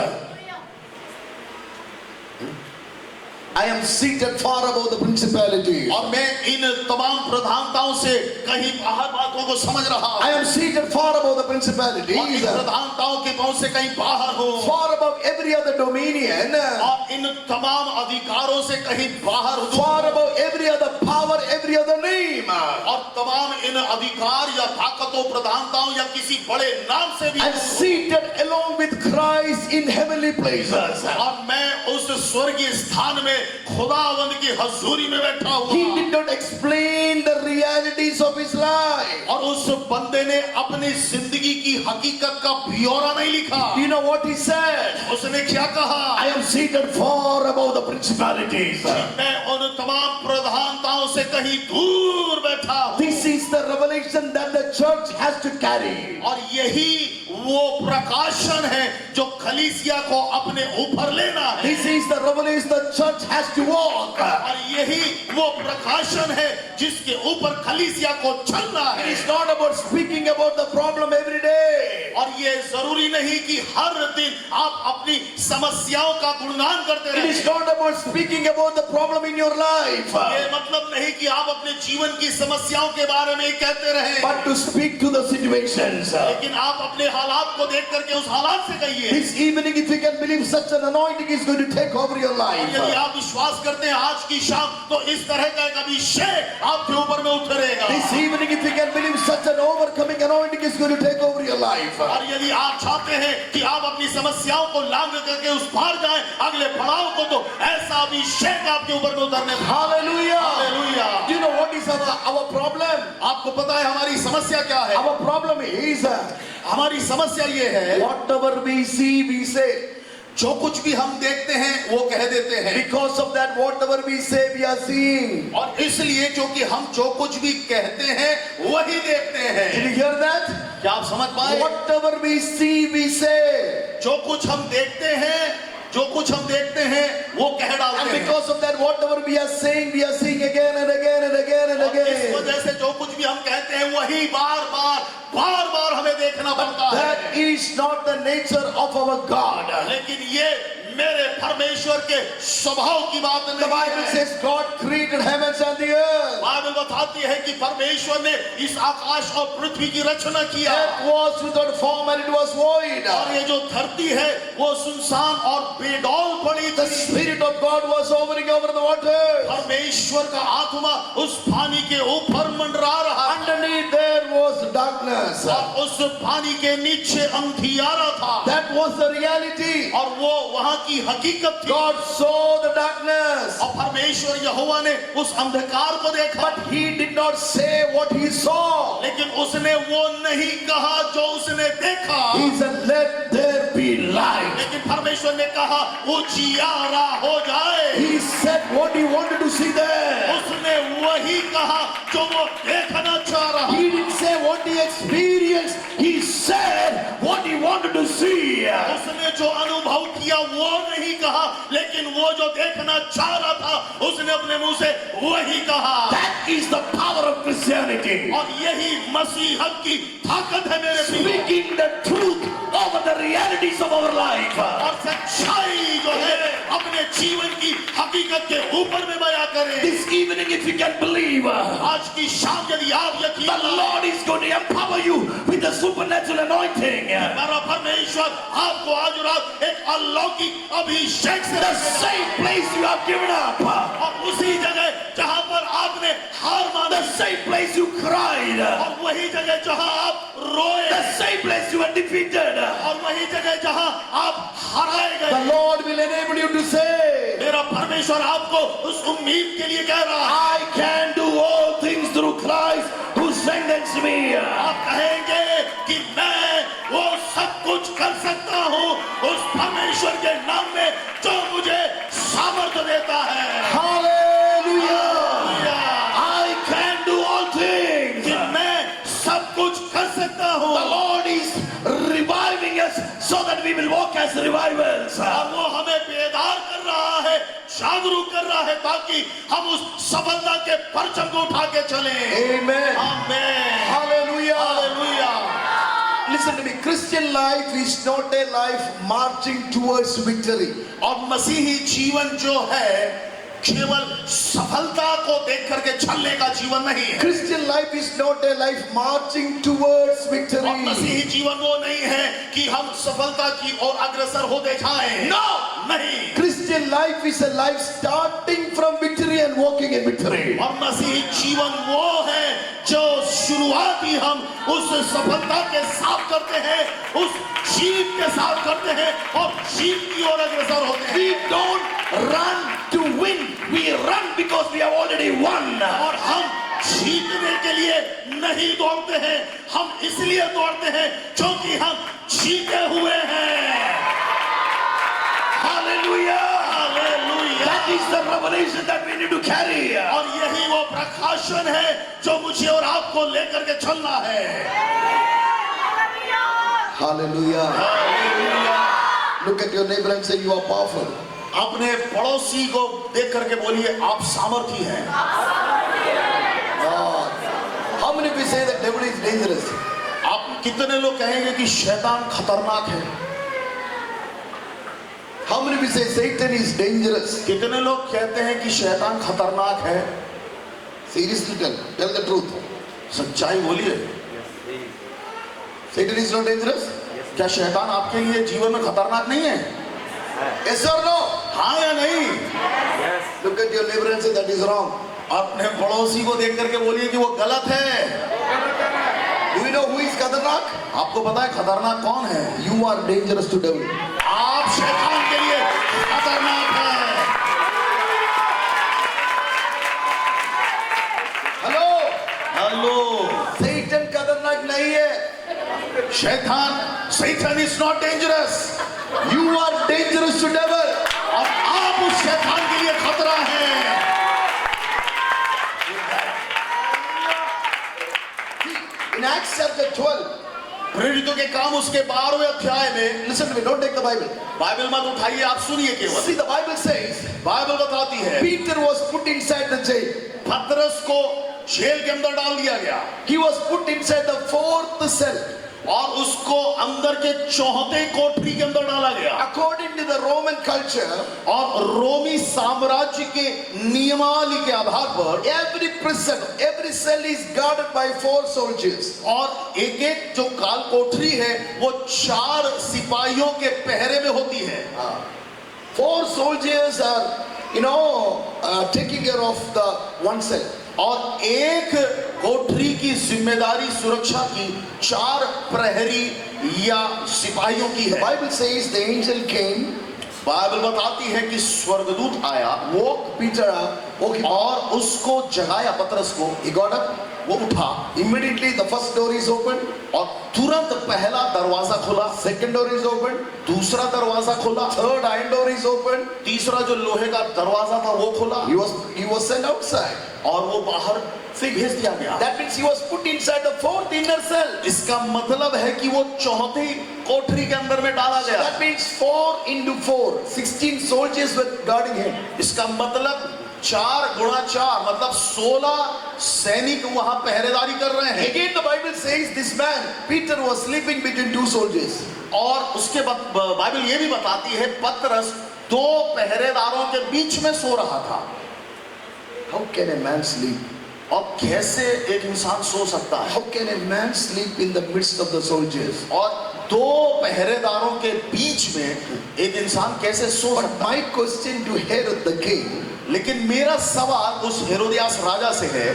I am seated far above the principalities.
और मैं इन तमाम प्रधानताओं से कहीं बाहर बातों को समझ रहा हूं।
I am seated far above the
और इन
principalities,
प्रधानताओं के पहुंच से कहीं बाहर हूं।
far above every other dominion,
और इन तमाम अधिकारों से कहीं बाहर हूं।
far above every other power, every other name.
और तमाम इन अधिकार या ताकतों, प्रधानताओं या किसी बड़े नाम से भी
And seated along with Christ in heavenly places.
और मैं उस स्वर्गीय स्थान में खुदावंद की हजूरी में बैठा हुआ।
He did not explain the realities of his life.
और उस बंदे ने अपनी जिंदगी की हकीकत का ब्यौरा नहीं लिखा।
Do you know what he said?
उसने क्या कहा?
I am seated far above the principalities.
मैं उन तमाम प्रधानताओं से कहीं दूर बैठा हूं।
This is the revelation that the church has to carry.
और यही वो प्रकाशन है जो कलीसिया को अपने ऊपर लेना है।
This is the revelation the church has to walk.
और यही वो प्रकाशन है जिसके ऊपर कलीसिया को चलना
It
है।
is not about speaking about the problem every day.
और ये जरूरी नहीं कि हर दिन आप अपनी समस्याओं का गुणगान करते
It is
रहें।
not about speaking about the problem in your life,
ये मतलब नहीं कि आप अपने जीवन की समस्याओं के बारे में ही कहते रहें,
but to speak to the situations.
लेकिन आप अपने हालात को देख करके उस हालात से कहिए।
This evening, if you can believe, such an anointing is going to take over your life.
यदि आप विश्वास करते हैं आज की शाम, तो इस तरह का एक अभिषेक आपके ऊपर में उतरेगा।
This evening, if you can believe, such an overcoming anointing is going to take over your life.
और यदि आप चाहते हैं कि आप अपनी समस्याओं को लांघ करके उस पार जाएं अगले पड़ाव को, तो ऐसा अभिषेक आपके ऊपर में उतरने।
Hallelujah.
Hallelujah.
Do you know what is our problem?
आपको पता है हमारी समस्या क्या है?
Our problem is,
हमारी समस्या ये है,
whatever we see, we say.
जो कुछ भी हम देखते हैं वो कह देते हैं।
Because of that, whatever we say, we are seeing.
और इसलिए क्योंकि हम जो कुछ भी कहते हैं वही देखते हैं।
Did you hear that?
क्या आप समझ पाए?
Whatever we see, we say.
जो कुछ हम देखते हैं, जो कुछ हम देखते हैं वो कह डालते
And
हैं।
because of that, whatever we are saying again and again and again and
और इस
again.
वजह से जो कुछ भी हम कहते हैं वही बार बार हमें देखना पड़ता है।
That is not the nature of our God.
लेकिन ये मेरे परमेश्वर के स्वभाव की बात
The
नहीं
Bible
है।
says God created heavens and the earth.
Bible बताती है कि परमेश्वर ने इस आकाश और पृथ्वी की रचना किया
Earth was without form and it was void.
और ये जो धरती है वो सुनसान और बेडौल पड़ी
The
थी।
Spirit of God was hovering over the waters.
परमेश्वर का आत्मा उस पानी के ऊपर मंडरा रहा था
Underneath there was darkness.
और उस पानी के नीचे अंधियारा था
That was the reality.
और वो वहां की हकीकत थी।
God saw the darkness,
और परमेश्वर यहोवा ने उस अंधकार को देखा
but He did not say what He saw.
लेकिन उसने वो नहीं कहा जो उसने देखा
He said, "Let there be light."
लेकिन परमेश्वर ने कहा उजियारा हो जाए।
He said what He wanted to see there.
उसने वही कहा जो वो देखना चाह रहा।
He didn't say what He experienced. He said what He wanted to see.
उसने जो अनुभव किया वो नहीं कहा लेकिन वो जो देखना चाह रहा था उसने अपने मुंह से वही कहा।
That is the power of Christianity.
और यही मसीहत की ताकत है मेरे प्रिय।
Speaking the truth over the realities of our life.
और सच्चाई जो है अपने जीवन की हकीकत के ऊपर में बयां करें।
This evening, if you can believe,
आज की शाम यदि आप यकीन
the
लाएं,
Lord is going to empower you with the supernatural anointing.
हमारा परमेश्वर आपको आज रात एक अलौकिक अभिषेक से
The
भरेगा।
same place you have given up,
और उसी जगह जहां पर आपने हार माना,
the same place you cried,
और वही जगह जहां आप रोए,
the same place you were defeated.
और वही जगह जहां आप हराए
The
गए।
Lord will enable you to say,
मेरा परमेश्वर आपको उस उम्मीद के लिए कह रहा है।
I can do all things through Christ who strengthens me.
आप कहेंगे कि मैं वो सब कुछ कर सकता हूँ उस परमेश्वर के नाम में जो मुझे सामर्थ्य देता है।
Hallelujah. I can do all things.
कि मैं सब कुछ कर सकता हूँ।
The Lord is reviving us so that we will walk as revivals.
और वो हमें बेदार कर रहा है, जागरूक कर रहा है ताकि हम उस सफलता के परचम को उठा के चलें।
Amen.
आमीन।
Hallelujah.
Hallelujah.
Listen to me. Christian life is not a life marching towards victory.
और मसीही जीवन जो है केवल सफलता को देख करके चलने का जीवन नहीं है।
Christian life is not a life marching towards
और
victory.
मसीही जीवन वो नहीं है कि हम सफलता की ओर अग्रसर होते जाएं।
No.
नहीं।
Christian life is a life starting from victory and walking in victory.
और मसीही जीवन वो है जो शुरुआती हम उस सफलता के साथ करते हैं, उस जीत के साथ करते हैं और जीत की ओर अग्रसर होते हैं।
We don't run to win. We run because we have already won.
और हम जीतने के लिए नहीं दौड़ते हैं, हम इसलिए दौड़ते हैं क्योंकि हम जीते हुए हैं।
Hallelujah.
Hallelujah.
That is the revelation that we need to carry.
और यही वो प्रकाशन है जो मुझे और आपको लेकर के चलना है।
Hallelujah. Look at your neighbor and say, you are powerful.
अपने पड़ोसी को देख करके बोलिए आप सामर्थी हैं।
How many of you say that devil is dangerous?
आप कितने लोग कहेंगे कि शैतान खतरनाक है?
How many of you say Satan is dangerous?
कितने लोग कहते हैं कि शैतान खतरनाक है?
Seriously tell the truth.
सच्चाई बोलिए।
Satan is not dangerous?
क्या शैतान आपके लिए जीवन में खतरनाक नहीं है?
Yes or no?
हाँ या नहीं?
Look at your neighbor and say that is wrong.
अपने पड़ोसी को देख करके बोलिए कि वो गलत है।
Do you know who is खतरनाक?
आपको पता है खतरनाक कौन है?
You are dangerous to devil.
आप शैतान के लिए खतरनाक हैं।
Hello?
हेलो।
Satan खतरनाक नहीं है.
Satan is not dangerous।
You are dangerous to devil.
और आप उस शैतान के लिए खतरा हैं।
In Acts chapter 12,
प्रेरितों के काम उसके 12वें अध्याय में,
listen to me, don't take the Bible.
Bible मत उठाइए, आप सुनिए केवल।
See, the Bible says
Bible बताती है
Peter was put inside the jail.
पतरस को जेल के अंदर डाल दिया गया।
He was put inside the fourth cell.
और उसको अंदर के चौथे कोठरी के अंदर डाला गया।
According to the Roman culture,
और रोमी साम्राज्य के नियमावली के आधार पर
every prison, every cell is guarded by 4 soldiers.
और एक एक जो काल कोठरी है वो 4 सिपाहियों के पहरे में होती है।
4 soldiers are, taking care of the one cell.
और एक कोठरी की जिम्मेदारी सुरक्षा की 4 प्रहरी या सिपाहियों की
The
है।
Bible says the angel came,
Bible बताती है कि स्वर्गदूत आया
woke Peter up, woke him up.
और उसको जगाया, पतरस को।
He got up.
वो उठा
Immediately the first door is open,
और तुरंत पहला दरवाजा खुला,
second door is open,
दूसरा दरवाजा खुला,
third iron door is open.
तीसरा जो लोहे का दरवाजा था वो खुला
He was sent outside.
और वो बाहर से भेज दिया गया।
That means he was put inside the 4th inner cell.
इसका मतलब है कि वो चौथी कोठरी के अंदर में डाला
So
गया।
that means 4 into 4, 16 soldiers were guarding him.
इसका मतलब 4 गुणा 4 मतलब 16 सैनिक वहां पहरेदारी कर रहे हैं।
Again the Bible says this man, Peter, was sleeping between 2 soldiers.
और उसके बाद बाइबल ये भी बताती है पतरस 2 पहरेदारों के बीच में सो रहा था।
How can a man sleep?
और कैसे एक इंसान सो सकता है?
How can a man sleep in the midst of the soldiers?
और 2 पहरेदारों के बीच में एक इंसान कैसे सो
But
सकता है?
my question to Herod the king,
लेकिन मेरा सवाल उस हेरोदियास राजा से है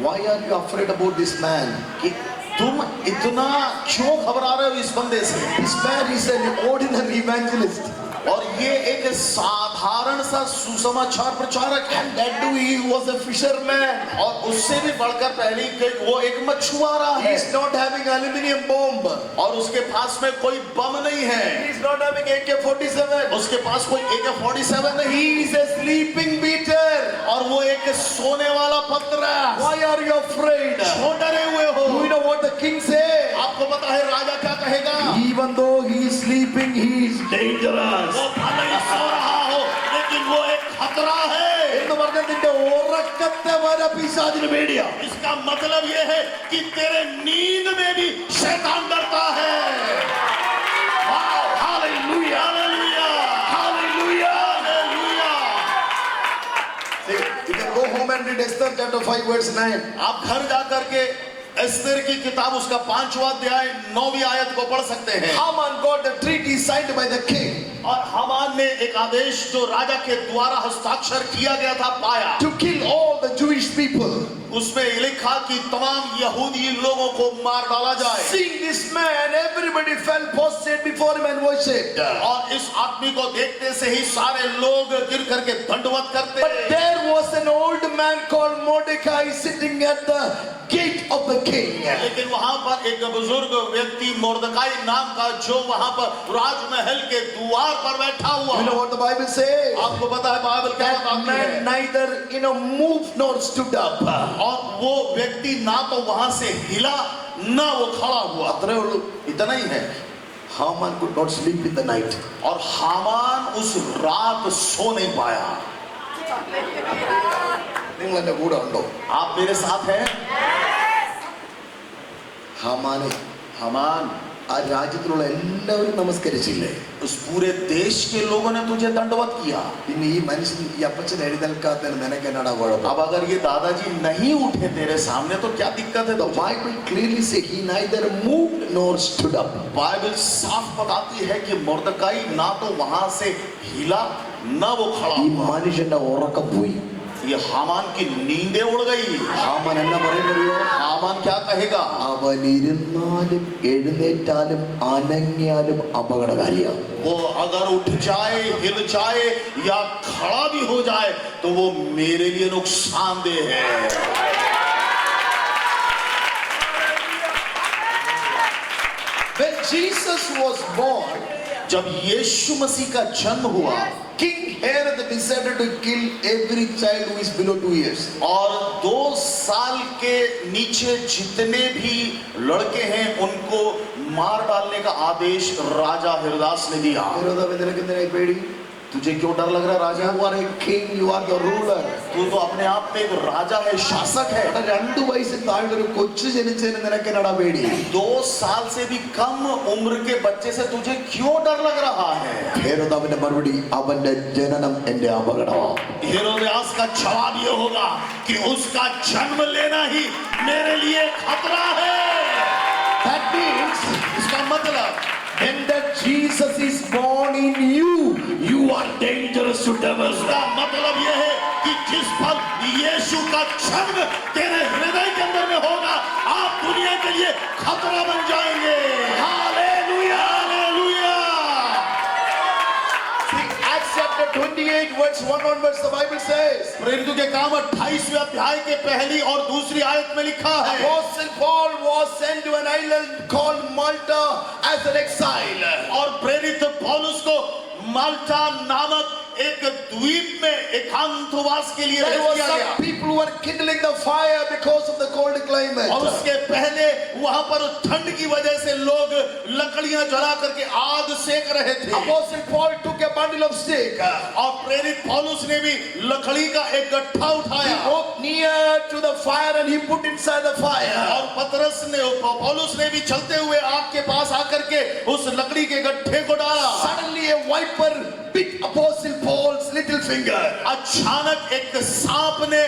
why are you afraid about this man?
कि तुम इतना क्यों घबरा रहे हो इस बंदे से?
This man is an ordinary evangelist.
और ये एक साधारण सा सुसमाचार प्रचारक है।
And that too, he was a fisherman.
और उससे भी बढ़कर पहले कि वो एक मछुआरा
He
है
is not having aluminium bomb.
और उसके पास में कोई बम नहीं है,
He is not having AK-47.
उसके पास कोई AK-47 नहीं,
He is a sleeping Peter.
और वो एक सोने वाला पतरस।
Why are you afraid?
क्यों डरे हुए हो?
Do you know what the king said?
आपको पता है राजा क्या कहेगा?
Even though he is sleeping, he is dangerous.
वो भले ही सो रहा हो लेकिन वो एक खतरा है।
എന്ന് പറഞ്ഞാൽ നിന്റെ ഉറക്കത്തെ വരെ പിശാചിന് പേടിയാ.
इसका मतलब ये है कि तेरे नींद में भी शैतान डरता है। Wow, hallelujah, hallelujah, hallelujah, hallelujah.
You can go home and read Esther chapter 5 verse 9.
आप घर जाकर के एस्तेर की किताब उसका 5वां अध्याय 9वीं आयत को पढ़ सकते हैं।
Haman got the treaty signed by the king
और हामान ने एक आदेश जो राजा के द्वारा हस्ताक्षर किया गया था पाया।
to kill all the Jewish people.
उसमें लिखा कि तमाम यहूदी लोगों को मार डाला जाए।
Seeing this man, everybody fell prostrate before him and worshipped.
और इस आदमी को देखते से ही सारे लोग गिर करके दंडवत करते।
But there was an old man called Mordecai sitting at the gate of the king.
लेकिन वहां पर एक बुजुर्ग व्यक्ति मोर्दकाई नाम का जो वहां पर राजमहल के द्वार पर बैठा हुआ।
You know what the Bible says?
आपको पता है बाइबल क्या
That
बताती
man
है?
neither moved nor stood up.
और वो व्यक्ति ना तो वहां से हिला ना वो खड़ा हुआ।
अतरे उल्लू.
इतना ही है।
Haman could not sleep in the night.
और हामान उस रात सो नहीं पाया।
നിങ്ങൾ എന്റെ കൂടെ ഉണ്ടോ?
आप मेरे साथ हैं?
ഹാമാനെ
हामान
ആ രാജ്യത്തിലുള്ള എല്ലാവരും നമസ്കരിച്ചില്ലേ?
उस पूरे देश के लोगों ने तुझे दंडवत किया।
പിന്നെ ഈ മനുഷ്യൻ ഈ അപ്പച്ചൻ എഴുന്നേൽക്കാത്തതിന് നിനക്ക് എന്നാടാ കുഴപ്പം?
अब अगर ये दादाजी नहीं उठे तेरे सामने तो क्या दिक्कत है?
The Bible clearly says he neither moved nor stood up.
Bible साफ बताती है कि मोर्दकाई ना तो वहां से हिला ना वो खड़ा
ഈ
हुआ।
മനുഷ്യന്റെ ഉറക്കം പോയി.
ये हामान की नींदें उड़ गई।
ഹാമാൻ എന്നാ പറയുന്നറിയോ?
हामान क्या कहेगा?
അവൻ ഇരുന്നാലും എഴുന്നേറ്റാലും അനങ്ങിയാലും അപകടകാരിയാ.
वो अगर उठ जाए, हिल जाए या खड़ा भी हो जाए तो वो मेरे लिए नुकसानदेह है।
When Jesus was born,
जब यीशु मसीह का जन्म हुआ,
King Herod decided to kill every child who is below 2 years.
और 2 साल के नीचे जितने भी लड़के हैं उनको मार डालने का आदेश राजा हेरोदास ने दिया।
ഹെരോദാവ് നിനക്ക് എന്തിനാ പേടി?
तुझे क्यों डर लग रहा है राजा?
You are a king, you are the ruler.
तू तो अपने आप में एक राजा है, शासक है।
2 വയസ്സിൽ താഴെ ഒരു കൊച്ചു ജനിച്ചതിന് നിനക്ക് എന്നടാ പേടി?
2 साल से भी कम उम्र के बच्चे से तुझे क्यों डर लग रहा है?
ഹേരോദാവിന്റെ മറുപടി അവന്റെ ജനനം എന്റെ അപകടമാണ്.
हेरोदियास का जवाब ये होगा कि उसका जन्म लेना ही मेरे लिए खतरा है।
That means
इसका मतलब
when that Jesus is born in you, you are dangerous to devils.
इसका मतलब यह है कि जिस पल यीशु का जन्म तेरे हृदय के अंदर में होगा, आप दुनिया के लिए खतरा बन जाएंगे। Hallelujah, hallelujah.
See, Acts chapter 28 verse 1 onwards, the Bible says,
प्रेरितों के काम 28वें अध्याय के पहली और दूसरी आयत में लिखा है,
Apostle Paul was sent to an island called Malta as an exile.
और प्रेरित पौलुस को माल्टा नामक एक द्वीप में एकांतवास के लिए
There
भेज
were
दिया गया।
some people who were kindling the fire because of the cold climate.
और उसके पहले वहां पर ठंड की वजह से लोग लकड़ियां जला करके आग सेक रहे थे।
Apostle Paul took a bundle of stick.
और प्रेरित पौलुस ने भी लकड़ी का एक गट्ठा
He
उठाया
walked near to the fire and he put inside the fire.
और पतरस ने पौलुस ने भी चलते हुए आग के पास आकर के उस लकड़ी के गट्ठे को डाला।
Suddenly a viper bit Apostle Paul's little finger.
अचानक एक सांप ने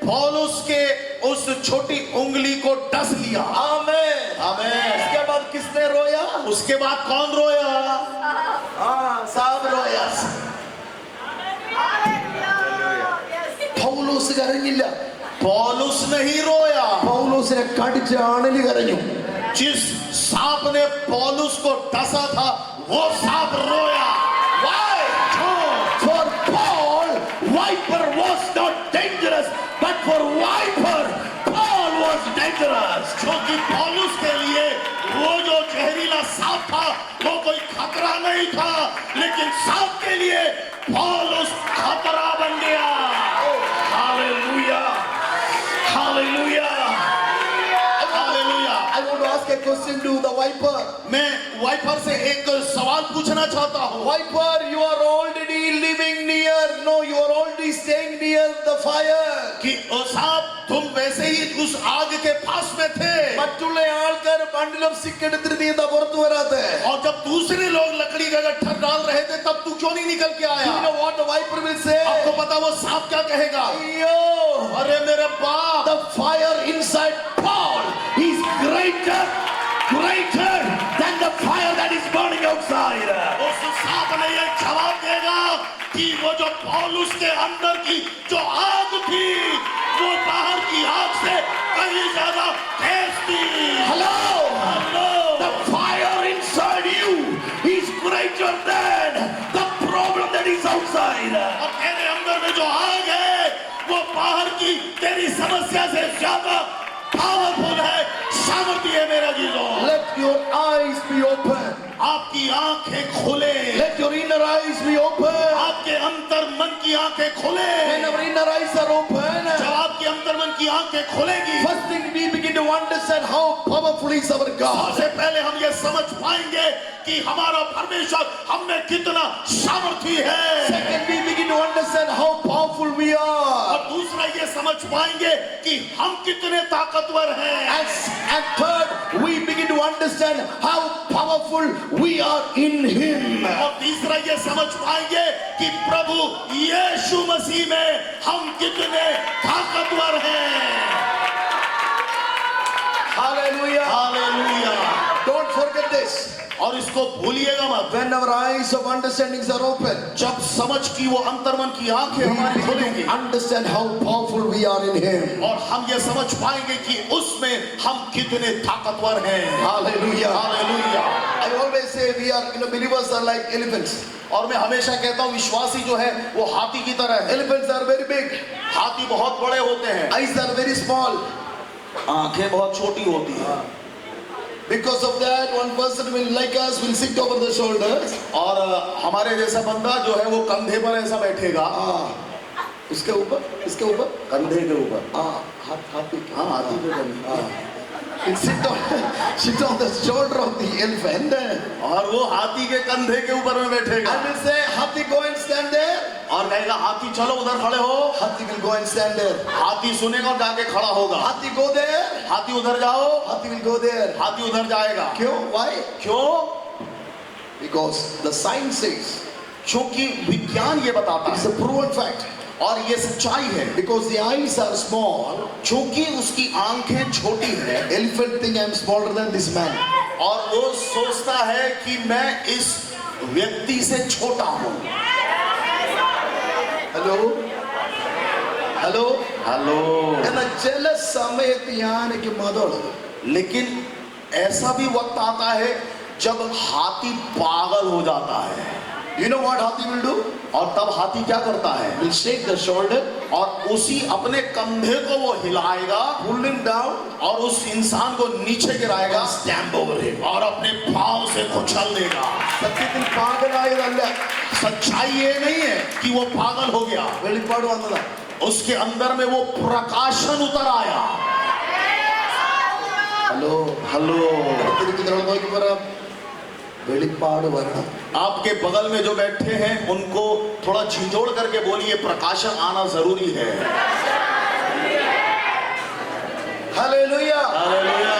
पौलुस के उस छोटी उंगली को डस लिया।
Amen.
आमीन।
इसके बाद किसने रोया?
उसके बाद कौन रोया?
सांप रोया. പൗലോസ് കരഞ്ഞില്ല.
पौलुस नहीं रोया।
പൗലോസിനെ കടിച്ച ആണലി കരഞ്ഞു.
जिस सांप ने पौलुस को डसा था वो सांप रोया।
Why? For Paul, viper was not dangerous, but for viper, Paul was dangerous.
क्योंकि पौलुस के लिए वो जो जहरीला सांप था वो कोई खतरा नहीं था, लेकिन सांप के लिए पौलुस खतरा बन गया।
Hallelujah. Hallelujah.
Hallelujah.
I want to ask a question to the viper.
मैं वाइपर से एक सवाल पूछना चाहता हूँ।
Viper, you are already living near. No, you are already staying near the fire.
कि ओ सांप तुम वैसे ही उस आग के पास में थे,
മറ്റുള്ള ആൾക്കാർ bundle of stick എടുത്തിട്ട് നീ എന്താ പുറത്തു വരാത്തെ?
और जब दूसरे लोग लकड़ी का गट्ठर डाल रहे थे तब तू क्यों नहीं निकल के आया?
You know what the viper will say?
आपको पता वो सांप क्या कहेगा?
Yo,
अरे मेरे बाप,
the fire inside Paul is greater than the fire that is burning outside.
उस सांप ने ये जवाब देगा कि वो जो पौलुस के अंदर की जो आग थी वो बाहर की आग से कहीं ज्यादा तेज थी।
Hello?
Hello,
The fire inside you is greater than the problem that is outside.
और तेरे अंदर में जो आग है वो बाहर की तेरी समस्या से ज्यादा पावरफुल है, सामर्थ्य है। मेरा जीजो,
Let your eyes be open.
आपकी आंखें खुले,
Let your inner eyes be open.
आपके अंतर मन की आंखें खुले।
When our inner eyes are open,
जब आपके अंतर मन की आंखें खुलेगी,
first thing we begin to understand how powerful is our God.
सबसे पहले हम ये समझ पाएंगे कि हमारा परमेश्वर हम में कितना सामर्थी है।
Second, we begin to understand how powerful we are.
और दूसरा ये समझ पाएंगे कि हम कितने ताकतवर हैं।
And third, we begin to understand how powerful we are in Him.
और तीसरा ये समझ पाएंगे कि प्रभु यीशु मसीह में हम कितने ताकतवर हैं।
Hallelujah.
Hallelujah.
Don't forget this.
और इसको भूलिएगा मत,
When our eyes of understandings are open,
जब समझ की वो अंतर्मन की आंखें
we
हमारी
begin
खुलेंगी
to understand how powerful we are in Him.
और हम ये समझ पाएंगे कि उसमें हम कितने ताकतवर हैं।
Hallelujah.
Hallelujah.
I always say we are, believers are like elephants.
और मैं हमेशा कहता हूँ विश्वासी जो है वो हाथी की तरह है।
Elephants are very big.
हाथी बहुत बड़े होते हैं,
Eyes are very small.
आंखें बहुत छोटी होती हैं।
Because of that, one person will like us will sit over the shoulders.
और हमारे जैसा बंदा जो है वो कंधे पर ऐसा बैठेगा।
उसके ऊपर, इसके ऊपर,
कंधे के ऊपर।
हाथी.
हाँ, हाथी पे कंधे।
He'll sit on the shoulder of the elephant.
और वो हाथी के कंधे के ऊपर में बैठेगा
And will say, Hathi, go and stand there.
और कहेगा हाथी चलो उधर खड़े हो।
Hathi will go and stand there.
हाथी सुनेगा और जाके खड़ा होगा।
Hathi, go there.
हाथी उधर जाओ,
Hathi will go there.
हाथी उधर जाएगा।
Kyun? Why?
क्यों?
Because the science says,
क्योंकि विज्ञान ये बताता
it's
है
a proven fact.
और ये सच्चाई है।
Because the eyes are small,
क्योंकि उसकी आंखें छोटी है
elephant think I'm smaller than this man.
और वो सोचता है कि मैं इस व्यक्ति से छोटा हूँ।
Hello? Hello?
हेलो।
എന്നാൽ ചില സമയത്ത് യാനയ്ക്ക് മതമുള്ളത്.
लेकिन ऐसा भी वक्त आता है जब हाथी पागल हो जाता है।
You know what Hathi will do?
और तब हाथी क्या करता है?
Will shake the shoulder,
और उसी अपने कंधे को वो हिलाएगा
pull him down,
और उस इंसान को नीचे गिराएगा
and stamp over him.
और अपने पाँव से कुचल देगा।
സത്യത്തിൽ പാഗലായതല്ല,
सच्चाई ये नहीं है कि वो पागल हो गया,
വെളിപ്പാട് വന്നതാ.
उसके अंदर में वो प्रकाशन उतर आया।
Hello
hello.
അടുത്തിരിക്കുന്നവരോട് നോക്കി പറ, വെളിപ്പാട് വരണം.
आपके बगल में जो बैठे हैं उनको थोड़ा झिझोड़ करके बोलिए प्रकाशन आना जरूरी है।
ഹല്ലേലൂയ.
हालेलुया।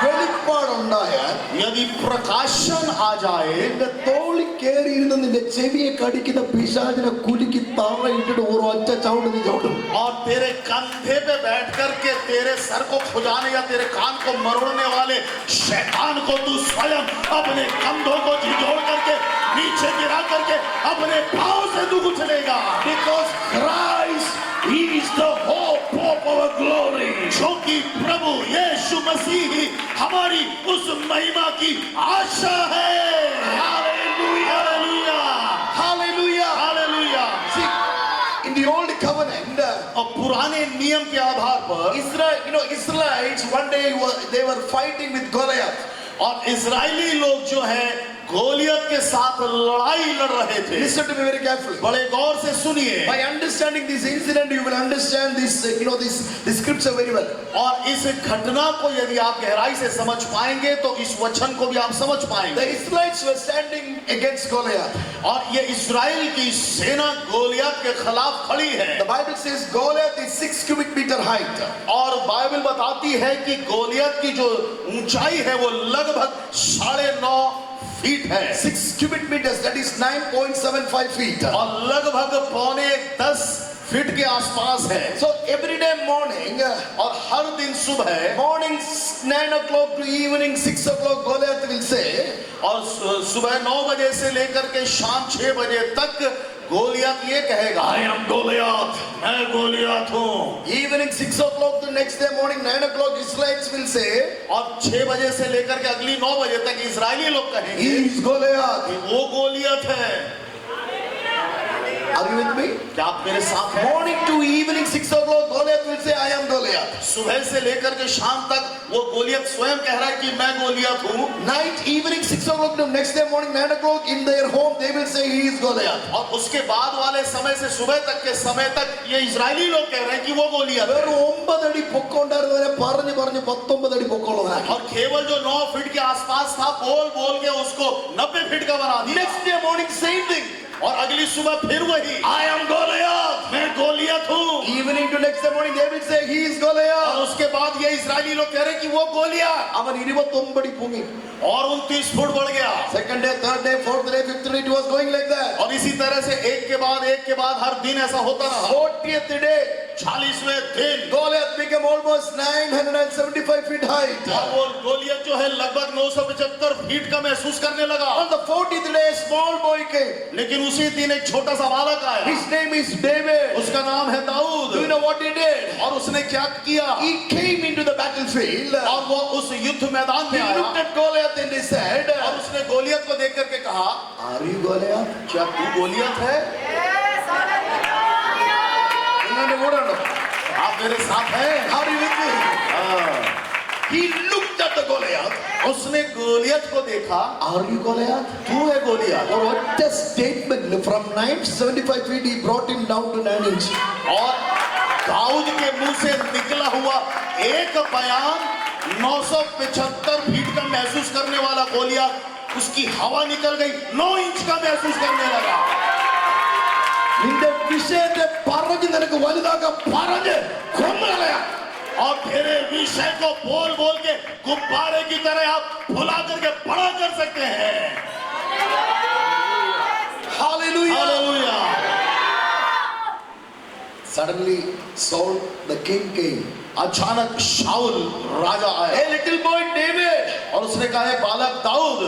വെളിപ്പാടുണ്ടായാൽ
यदि प्रकाशन आ जाए
നിന്റെ തോളി കേറിയിരുന്ന നിന്റെ ചെവിയെ കടിക്കുന്ന പിശാചിനെ കുലുക്കി താഴെയിട്ടിട്ട് ഒരൊറ്റ ചവിട്ട് നീ ചവിട്ടും.
और तेरे कंधे पे बैठ करके तेरे सर को खुजाने या तेरे कान को मरोड़ने वाले शैतान को तू स्वयं अपने कंधों को झिझोड़ करके नीचे गिरा करके अपने पाँव से तू कुचलेगा।
Because Christ is the hope of our glory.
क्योंकि प्रभु यीशु मसीह ही हमारी उस महिमा की आशा है। Hallelujah, hallelujah,
Hallelujah.
Hallelujah.
See, in the old covenant,
और पुराने नियम के आधार पर
Israelites one day they were fighting with Goliath.
और इजरायली लोग जो है गोलियत के साथ लड़ाई लड़ रहे थे।
Listen to me very carefully.
बड़े गौर से सुनिए।
By understanding this incident, you will understand this scripture very well.
और इस घटना को यदि आप गहराई से समझ पाएंगे तो इस वचन को भी आप समझ
The
पाएंगे।
Israelites were standing against Goliath.
और ये इजराइल की सेना गोलियत के खिलाफ खड़ी है।
The Bible says Goliath is 6 cubic meter height.
और बाइबल बताती है कि गोलियत की जो ऊंचाई है वो लगभग 9.5 फीट है।
6 cubic meters, that is 9.75 feet.
और लगभग 9.10 फीट के आसपास है।
So every day morning,
और हर दिन सुबह
morning 9 o'clock to evening 6 o'clock, Goliath will say,
और सुबह 9 बजे से लेकर के शाम 6 बजे तक गोलियत ये कहेगा,
I am Goliath.
मैं गोलियत हूँ।
Evening 6 o'clock to next day morning 9 o'clock, Israelites will say,
और 6 बजे से लेकर के अगली 9 बजे तक इजरायली लोग
He
कहेंगे
is Goliath.
कि वो गोलियत है।
Are you with me?
क्या आप मेरे साथ हैं?
Morning to evening 6 o'clock, Goliath will say, I am Goliath.
सुबह से लेकर के शाम तक वो गोलियत स्वयं कह रहा है कि मैं गोलियत हूँ।
Night, evening 6 o'clock to next day morning 9 o'clock, in their home, they will say, He is Goliath.
और उसके बाद वाले समय से सुबह तक के समय तक ये इजरायली लोग कह रहे हैं कि वो गोलियत है।
വെറും 9 അടി പൊക്കമുണ്ടായിരുന്നവരെ പറഞ്ഞു 19 അടി പൊക്കമുള്ളവനാക്കി.
और केवल जो 9 फीट के आसपास था बोल बोल के उसको 90 फीट का बना दिया।
Next day morning, same thing.
और अगली सुबह फिर वही,
I am Goliath.
मैं गोलियत हूँ।
Evening to next day morning, they will say, He is
और
Goliath.
उसके बाद ये इजरायली लोग कह रहे हैं कि वो गोलियत।
അവൻ 29 അടി പൊങ്ങി.
और 29 फुट बढ़ गया।
Second day, third day, fourth day, fifth day, it was going like that.
और इसी तरह से एक के बाद हर दिन ऐसा होता रहा।
40th day,
40वें दिन
Goliath became almost 975 feet height.
और वो गोलियत जो है लगभग 975 फीट का महसूस करने लगा।
On the 40th day, a small boy came.
लेकिन उसी दिन एक छोटा सा बालक आया।
His name is David.
उसका नाम है Dawood.
Do you know what he did?
और उसने क्या किया?
He came into the battlefield.
और वो उस युद्ध मैदान
He
में
looked
आया
at Goliath and he said,
और उसने गोलियत को देख करके कहा,
Are you Goliath?
क्या तू गोलियत है?
നിങ്ങളുടെ കൂടെ ഉണ്ടോ?
आप मेरे साथ हैं?
Are you with me? He looked at the Goliath.
उसने गोलियत को देखा,
Are you Goliath?
तू है Goliath.
Or what a statement, from 975 feet he brought him down to 9 inches.
और दाऊद के मुंह से निकला हुआ एक बयान 975 फीट का महसूस करने वाला गोलियत, उसकी हवा निकल गई, 9 इंच का महसूस करने लगा।
നിന്റെ വിഷയത്തെ പറഞ്ഞ് നിനക്ക് വലുതാക്കാൻ പറഞ്ഞ് കൊന്നുകളയാ.
और तेरे विषय को बोल बोल के गुब्बारे की तरह आप फुला करके बड़ा कर सकते हैं।
Hallelujah.
Hallelujah.
Suddenly Saul the king came.
अचानक शाऊल राजा आया।
Hey little boy David,
और उसने कहा, "हे बालक Dawood,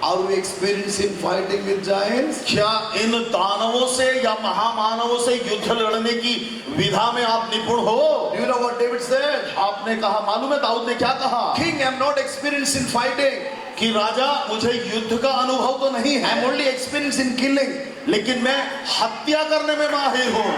are you experienced in fighting with giants?
क्या इन दानवों से या महामानवों से युद्ध लड़ने की विधा में आप निपुण हो?"
Do you know what David said?
आपने कहा, मालूम है दाऊद ने क्या कहा?
King, I am not experienced in fighting.
कि राजा, मुझे युद्ध का अनुभव तो नहीं
I am
है,
only experienced in killing.
लेकिन मैं हत्या करने में माहिर हूँ।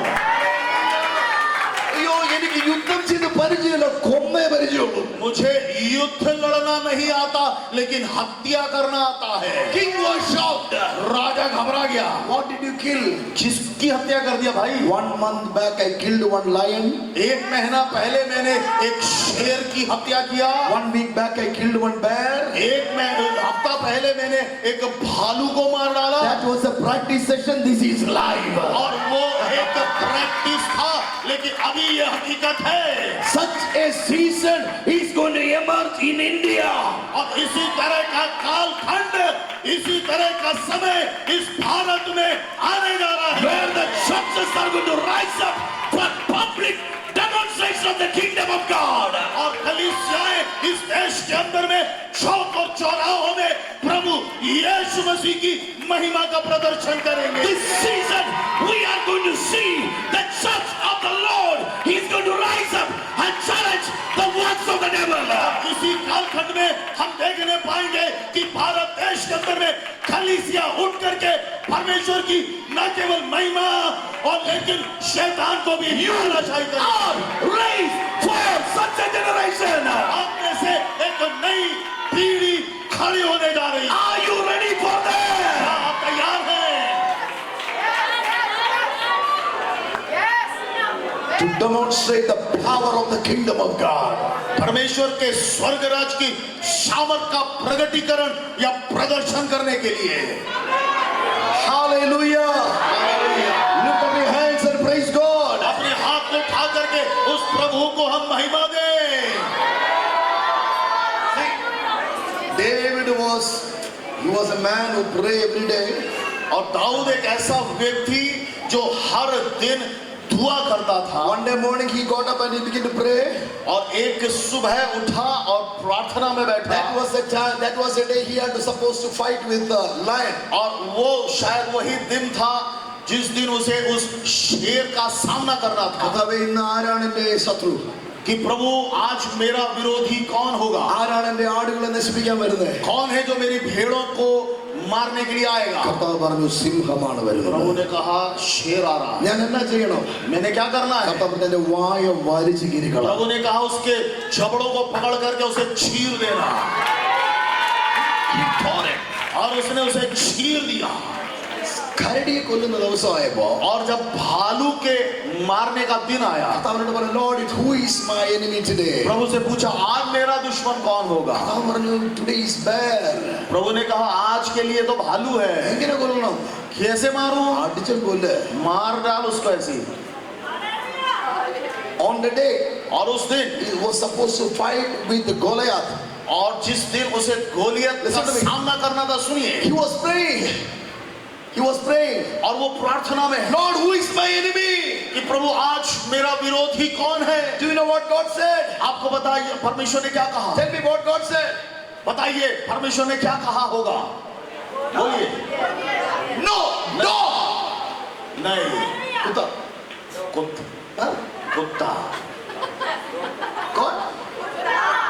അയ്യോ എനിക്ക് യുദ്ധം ചെയ്ത് പരിചയമില്ല, കൊമ്മേ പരിചയമുള്ളൂ.
मुझे युद्ध लड़ना नहीं आता, लेकिन हत्या करना आता है।
King was shocked.
राजा घबरा गया।
What did you kill?
किसकी हत्या कर दिया भाई?
1 month back I killed one lion.
1 महीना पहले मैंने एक शेर की हत्या किया।
1 week back I killed one bear.
1 हफ्ता पहले मैंने एक भालू को मार डाला।
That was a practice session. This is live.
और वो एक प्रैक्टिस था, लेकिन अभी ये हकीकत है।
Such a season is going to emerge in India.
और इसी तरह का कालखंड, इसी तरह का समय इस भारत में आने जा रहा है,
Where the churches are going to rise up for public demonstration of the kingdom of God.
और कलीसियाएं इस देश के अंदर में चौक और चौराहों में प्रभु यीशु मसीह की महिमा का प्रदर्शन करेंगे।
This season we are going to see the church of the Lord is going to rise up and challenge the works of the devil.
इसी कालखंड में हम देखने पाएंगे कि भारत देश के अंदर में कलीसिया उठ करके परमेश्वर की न केवल महिमा और लेकिन शैतान को भी हराशाई करेंगे।
Raise for such a generation.
आप में से एक नई पीढ़ी खड़ी होने जा रही है।
Are you ready for that?
क्या आप तैयार हैं?
To demonstrate the power of the kingdom of God.
परमेश्वर के स्वर्ग राज की सामर्थ का प्रगटीकरण या प्रदर्शन करने के लिए।
Hallelujah. Lift up your hands and praise God.
अपने हाथ को उठा करके उस प्रभु को हम महिमा दें।
David was a man who prayed every day.
और दाऊद एक ऐसा व्यक्ति जो हर दिन दुआ करता था।
One day morning he got up and he began to pray.
और एक सुबह उठा और प्रार्थना में बैठा।
That was the day he had to supposed to fight with the lion.
और वो शायद वही दिन था जिस दिन उसे उस शेर का सामना करना था।
കർത്താവേ, ഇന്ന് ആരാണ് എൻ്റെ ശത്രു?
कि प्रभु आज मेरा विरोधी कौन होगा?
ആരാണ് എൻ്റെ ആടുകളെ നശിപ്പിക്കാൻ വരുന്നത്?
कौन है जो मेरी भेड़ों को मारने के लिए आएगा?
കർത്താവ് പറഞ്ഞു, സിംഹമാണ്
प्रभु
വരുന്നത്.
ने कहा शेर आ रहा है।
ഞാൻ എന്നാ ചെയ്യണം?
मैंने क्या करना है?
കർത്താവ് പറഞ്ഞു, എൻ്റെ വായ വലിച്ചു കീറിക്കളാം.
प्रभु ने कहा उसके जबड़ों को पकड़ करके उसे चीर देना। और उसने उसे चीर दिया।
കരടിയെ കൊല്ലുന്ന ദിവസമായപ്പോ
और जब भालू के मारने का दिन आया,
കർത്താവിനോട് പറഞ്ഞു, Lord, who is my enemy today?
प्रभु से पूछा आज मेरा दुश्मन कौन होगा?
കർത്താവ് പറഞ്ഞു, today is bear.
प्रभु ने कहा आज के लिए तो भालू है।
എങ്ങനെ കൊല്ലണം?
कैसे मारूं?
അടിച്ചു കൊല്ല്.
मार डाल उसको ऐसे ही।
On the day
और उस दिन
he was supposed to fight with Goliath.
और जिस दिन उसे गोलियत का
Listen to me.
सामना करना था, सुनिए,
He was praying. He was praying.
और वो प्रार्थना में है
Lord, who is my enemy?
कि प्रभु आज मेरा विरोधी कौन है?
Do you know what God said?
आपको बताइए परमेश्वर ने क्या कहा?
Tell me what God said.
बताइए परमेश्वर ने क्या कहा होगा? बोलिए।
No, no.
नहीं,
कुत्ता.
कुत्ता,
हाँ?
कुत्ता।
कौन?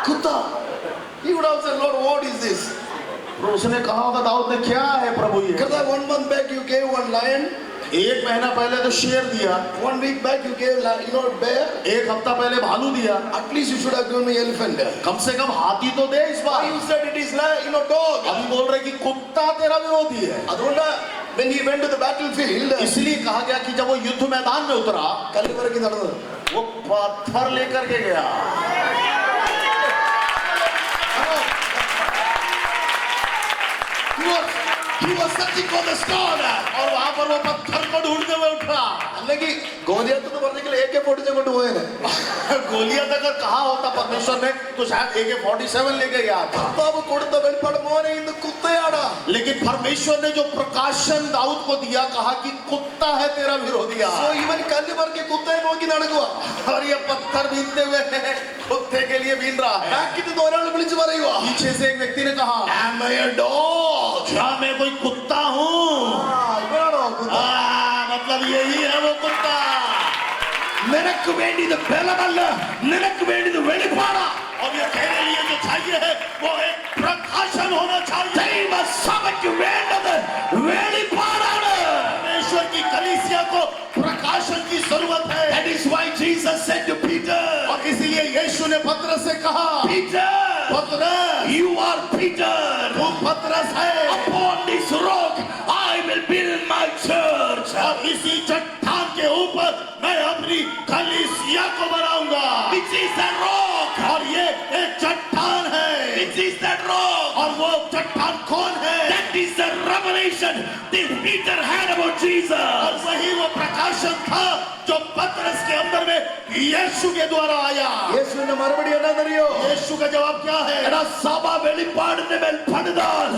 कुत्ता. He would have said, Lord, what is this?
तो उसने कहा होगा दाऊद ने, क्या है प्रभु ये?
Because 1 month back you gave one lion.
1 महीना पहले तो शेर दिया,
1 week back you gave bear.
1 हफ्ता पहले भालू दिया,
At least you should have given me elephant.
कम से कम हाथी तो दे इस
Why
bar.
you said it is dog?
अभी बोल रहे कि कुत्ता तेरा विरोधी है।
അതുകൊണ്ട് when he went to the battlefield,
इसलिए कहा गया कि जब वो युद्ध मैदान में उतरा,
കല്ല് പറക്കി നടന്നത്.
वो पत्थर लेकर के गया।
He was searching for the stone.
और वहां पर वो पत्थर को ढूंढते हुए उठा।
അല്ലെങ്കിൽ ഗോലിയത്ത് എന്ന് പറഞ്ഞെങ്കിൽ AK-47 കൊണ്ടുപോയേനെ.
गोलियत अगर कहा होता परमेश्वर ने तो शायद AK-47 लेके गया था।
കർത്താവ് കൊടുത്ത വെളിപ്പാട് മോനെ ഇന്ന് കുത്തയാടാ.
लेकिन परमेश्वर ने जो प्रकाशन दाऊद को दिया, कहा कि कुत्ता है तेरा विरोधिया।
So ഇവൻ കല്ല് പറക്കി കുത്തയെ നോക്കി നടക്കുക.
और ये पत्थर बीनते हुए कुत्ते के लिए बीन रहा है।
ബാക്കിൽ നിന്ന് ഒരാൾ വിളിച്ചു പറയുക,
पीछे से एक व्यक्ति ने कहा,
Am I a dog?
क्या मैं कोई कुत्ता हूँ?
ഇവനാണോ കുത്ത?
मतलब यही है वो कुत्ता।
നിനക്ക് വേണ്ടി ഇത് ബലമല്ല, നിനക്ക് വേണ്ടി ഇത് വെളിപ്പാടാ.
और ये तेरे लिए जो चाहिए है वो एक प्रकाशन होना चाहिए।
ദൈവസഭയ്ക്ക് വേണ്ടത് വെളിപ്പാടാണ്.
परमेश्वर की कलीसिया को प्रकाशन की जरूरत है।
That is why Jesus said to Peter,
और इसीलिए यीशु ने पतरस से कहा,
Peter,
पतरस
you are Peter.
तू पतरस है।
Upon this rock I will build my church.
और इसी चट्टान के ऊपर मैं अपनी कलीसिया को बनाऊंगा।
Which is that rock?
और ये एक चट्टान है।
Which is that rock?
और वो चट्टान कौन है?
That is the revelation that Peter had about
और
Jesus.
वही वो प्रकाशन था जो पतरस के अंदर में यीशु के द्वारा आया।
യേശുവിന്റെ മറുപടി എന്താണെന്നറിയോ?
यीशु का जवाब क्या है?
എടാ സഭ വെളിപ്പാടിന്റെ മേൽ പണിതാൽ